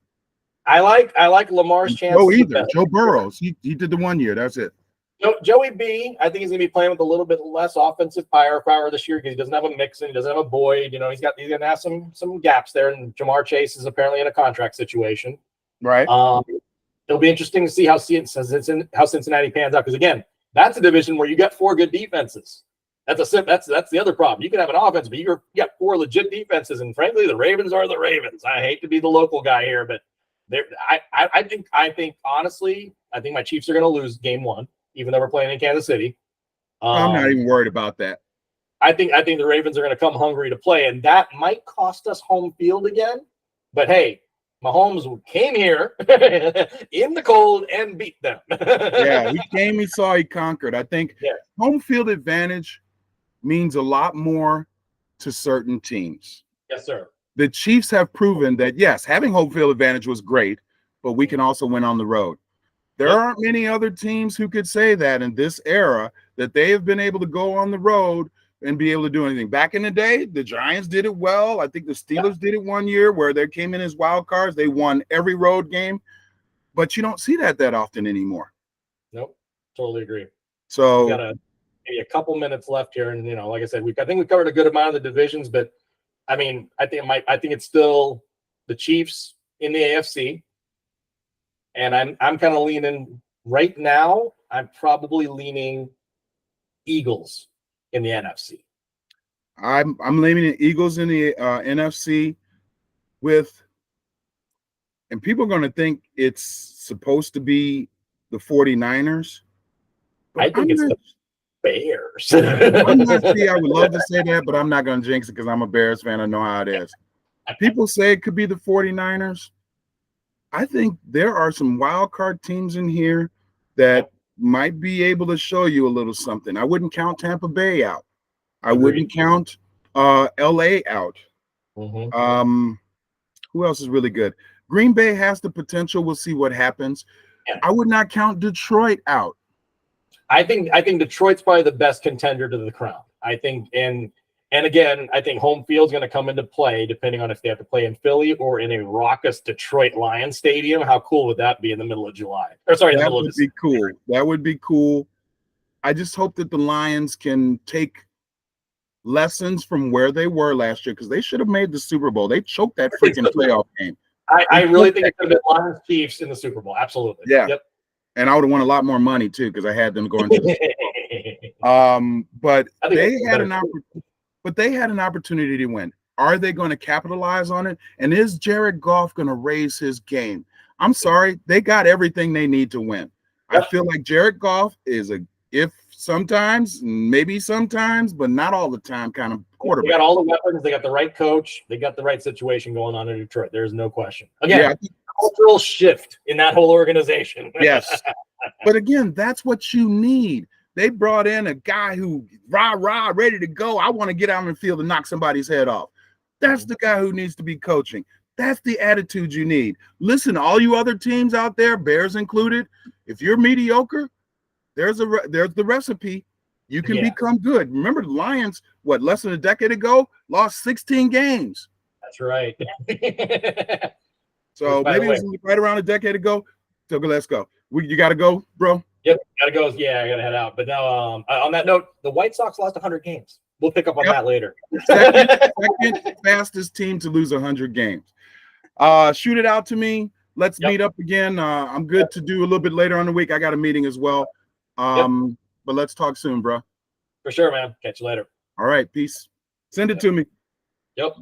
I like Lamar's chances. Joe Burrows, he did the 1 year. That's it. Joey B, I think he's going to be playing with a little bit less offensive firepower this year because he doesn't have a Mixon, he doesn't have a Boyd. You know, he's going to have some gaps there, and Jamar Chase is apparently in a contract situation. Right. It'll be interesting to see how Cincinnati pans out because again, that's a division where you got 4 good defenses. That's the other problem. You can have an offense, but you got 4 legit defenses, and frankly, the Ravens are the Ravens. I hate to be the local guy here, but I think honestly, I think my Chiefs are going to lose game 1. Even though we're playing in Kansas City. I'm not even worried about that. I think the Ravens are going to come hungry to play, and that might cost us home field again. But hey, Mahomes came here in the cold and beat them. Yeah, he came, he saw, he conquered. I think home field advantage means a lot more to certain teams. Yes, sir. The Chiefs have proven that, yes, having home field advantage was great, but we can also win on the road. There aren't many other teams who could say that in this era that they have been able to go on the road and be able to do anything. Back in the day, the Giants did it well. I think the Steelers did it 1 year where they came in as wild cards. They won every road game, but you don't see that often anymore. Nope, totally agree. So we got maybe a couple minutes left here, and like I said, I think we covered a good amount of the divisions, but I mean, I think it's still the Chiefs in the AFC. And I'm kind of leaning right now. I'm probably leaning Eagles in the NFC. I'm leaning the Eagles in the NFC and people are going to think it's supposed to be the 49ers. I think it's the Bears. I would love to say that, but I'm not going to jinx it because I'm a Bears fan. I know how it is. People say it could be the 49ers. I think there are some wild card teams in here that might be able to show you a little something. I wouldn't count Tampa Bay out. I wouldn't count LA out. Mm-hmm. Who else is really good? Green Bay has the potential. We'll see what happens. Yeah. I would not count Detroit out. I think Detroit's probably the best contender to the crown. I think, and again, I think home field's going to come into play depending on if they have to play in Philly or in a raucous Detroit Lions stadium. How cool would that be in the middle of July? That would be cool. That would be cool. I just hope that the Lions can take lessons from where they were last year because they should have made the Super Bowl. They choked that freaking playoff game. I really think it could have been Lions Chiefs in the Super Bowl. Absolutely. Yeah. Yep. And I would have won a lot more money too because I had them going to the Super Bowl. But they had an opportunity to win. Are they going to capitalize on it? And is Jared Goff going to raise his game? I'm sorry, they got everything they need to win. I feel like Jared Goff is sometimes, maybe sometimes, but not all the time kind of quarterback. They got all the weapons. They got the right coach. They got the right situation going on in Detroit. There's no question. Again, cultural shift in that whole organization. Yes. But again, that's what you need. They brought in a guy who ready to go. I want to get out on the field and knock somebody's head off. That's the guy who needs to be coaching. That's the attitude you need. Listen, all you other teams out there, Bears included, if you're mediocre, there's the recipe. You can become good. Remember the Lions, less than a decade ago, lost 16 games. That's right. So maybe it was right around a decade ago. So let's go. You got to go, bro? Yep, got to go. Yeah, I got to head out. But now, on that note, the White Sox lost 100 games. We'll pick up on that later. Second fastest team to lose 100 games. Shoot it out to me. Let's meet up again. I'm good to do a little bit later on the week. I got a meeting as well. But let's talk soon, bro. For sure, man. Catch you later. All right, peace. Send it to me. Yep.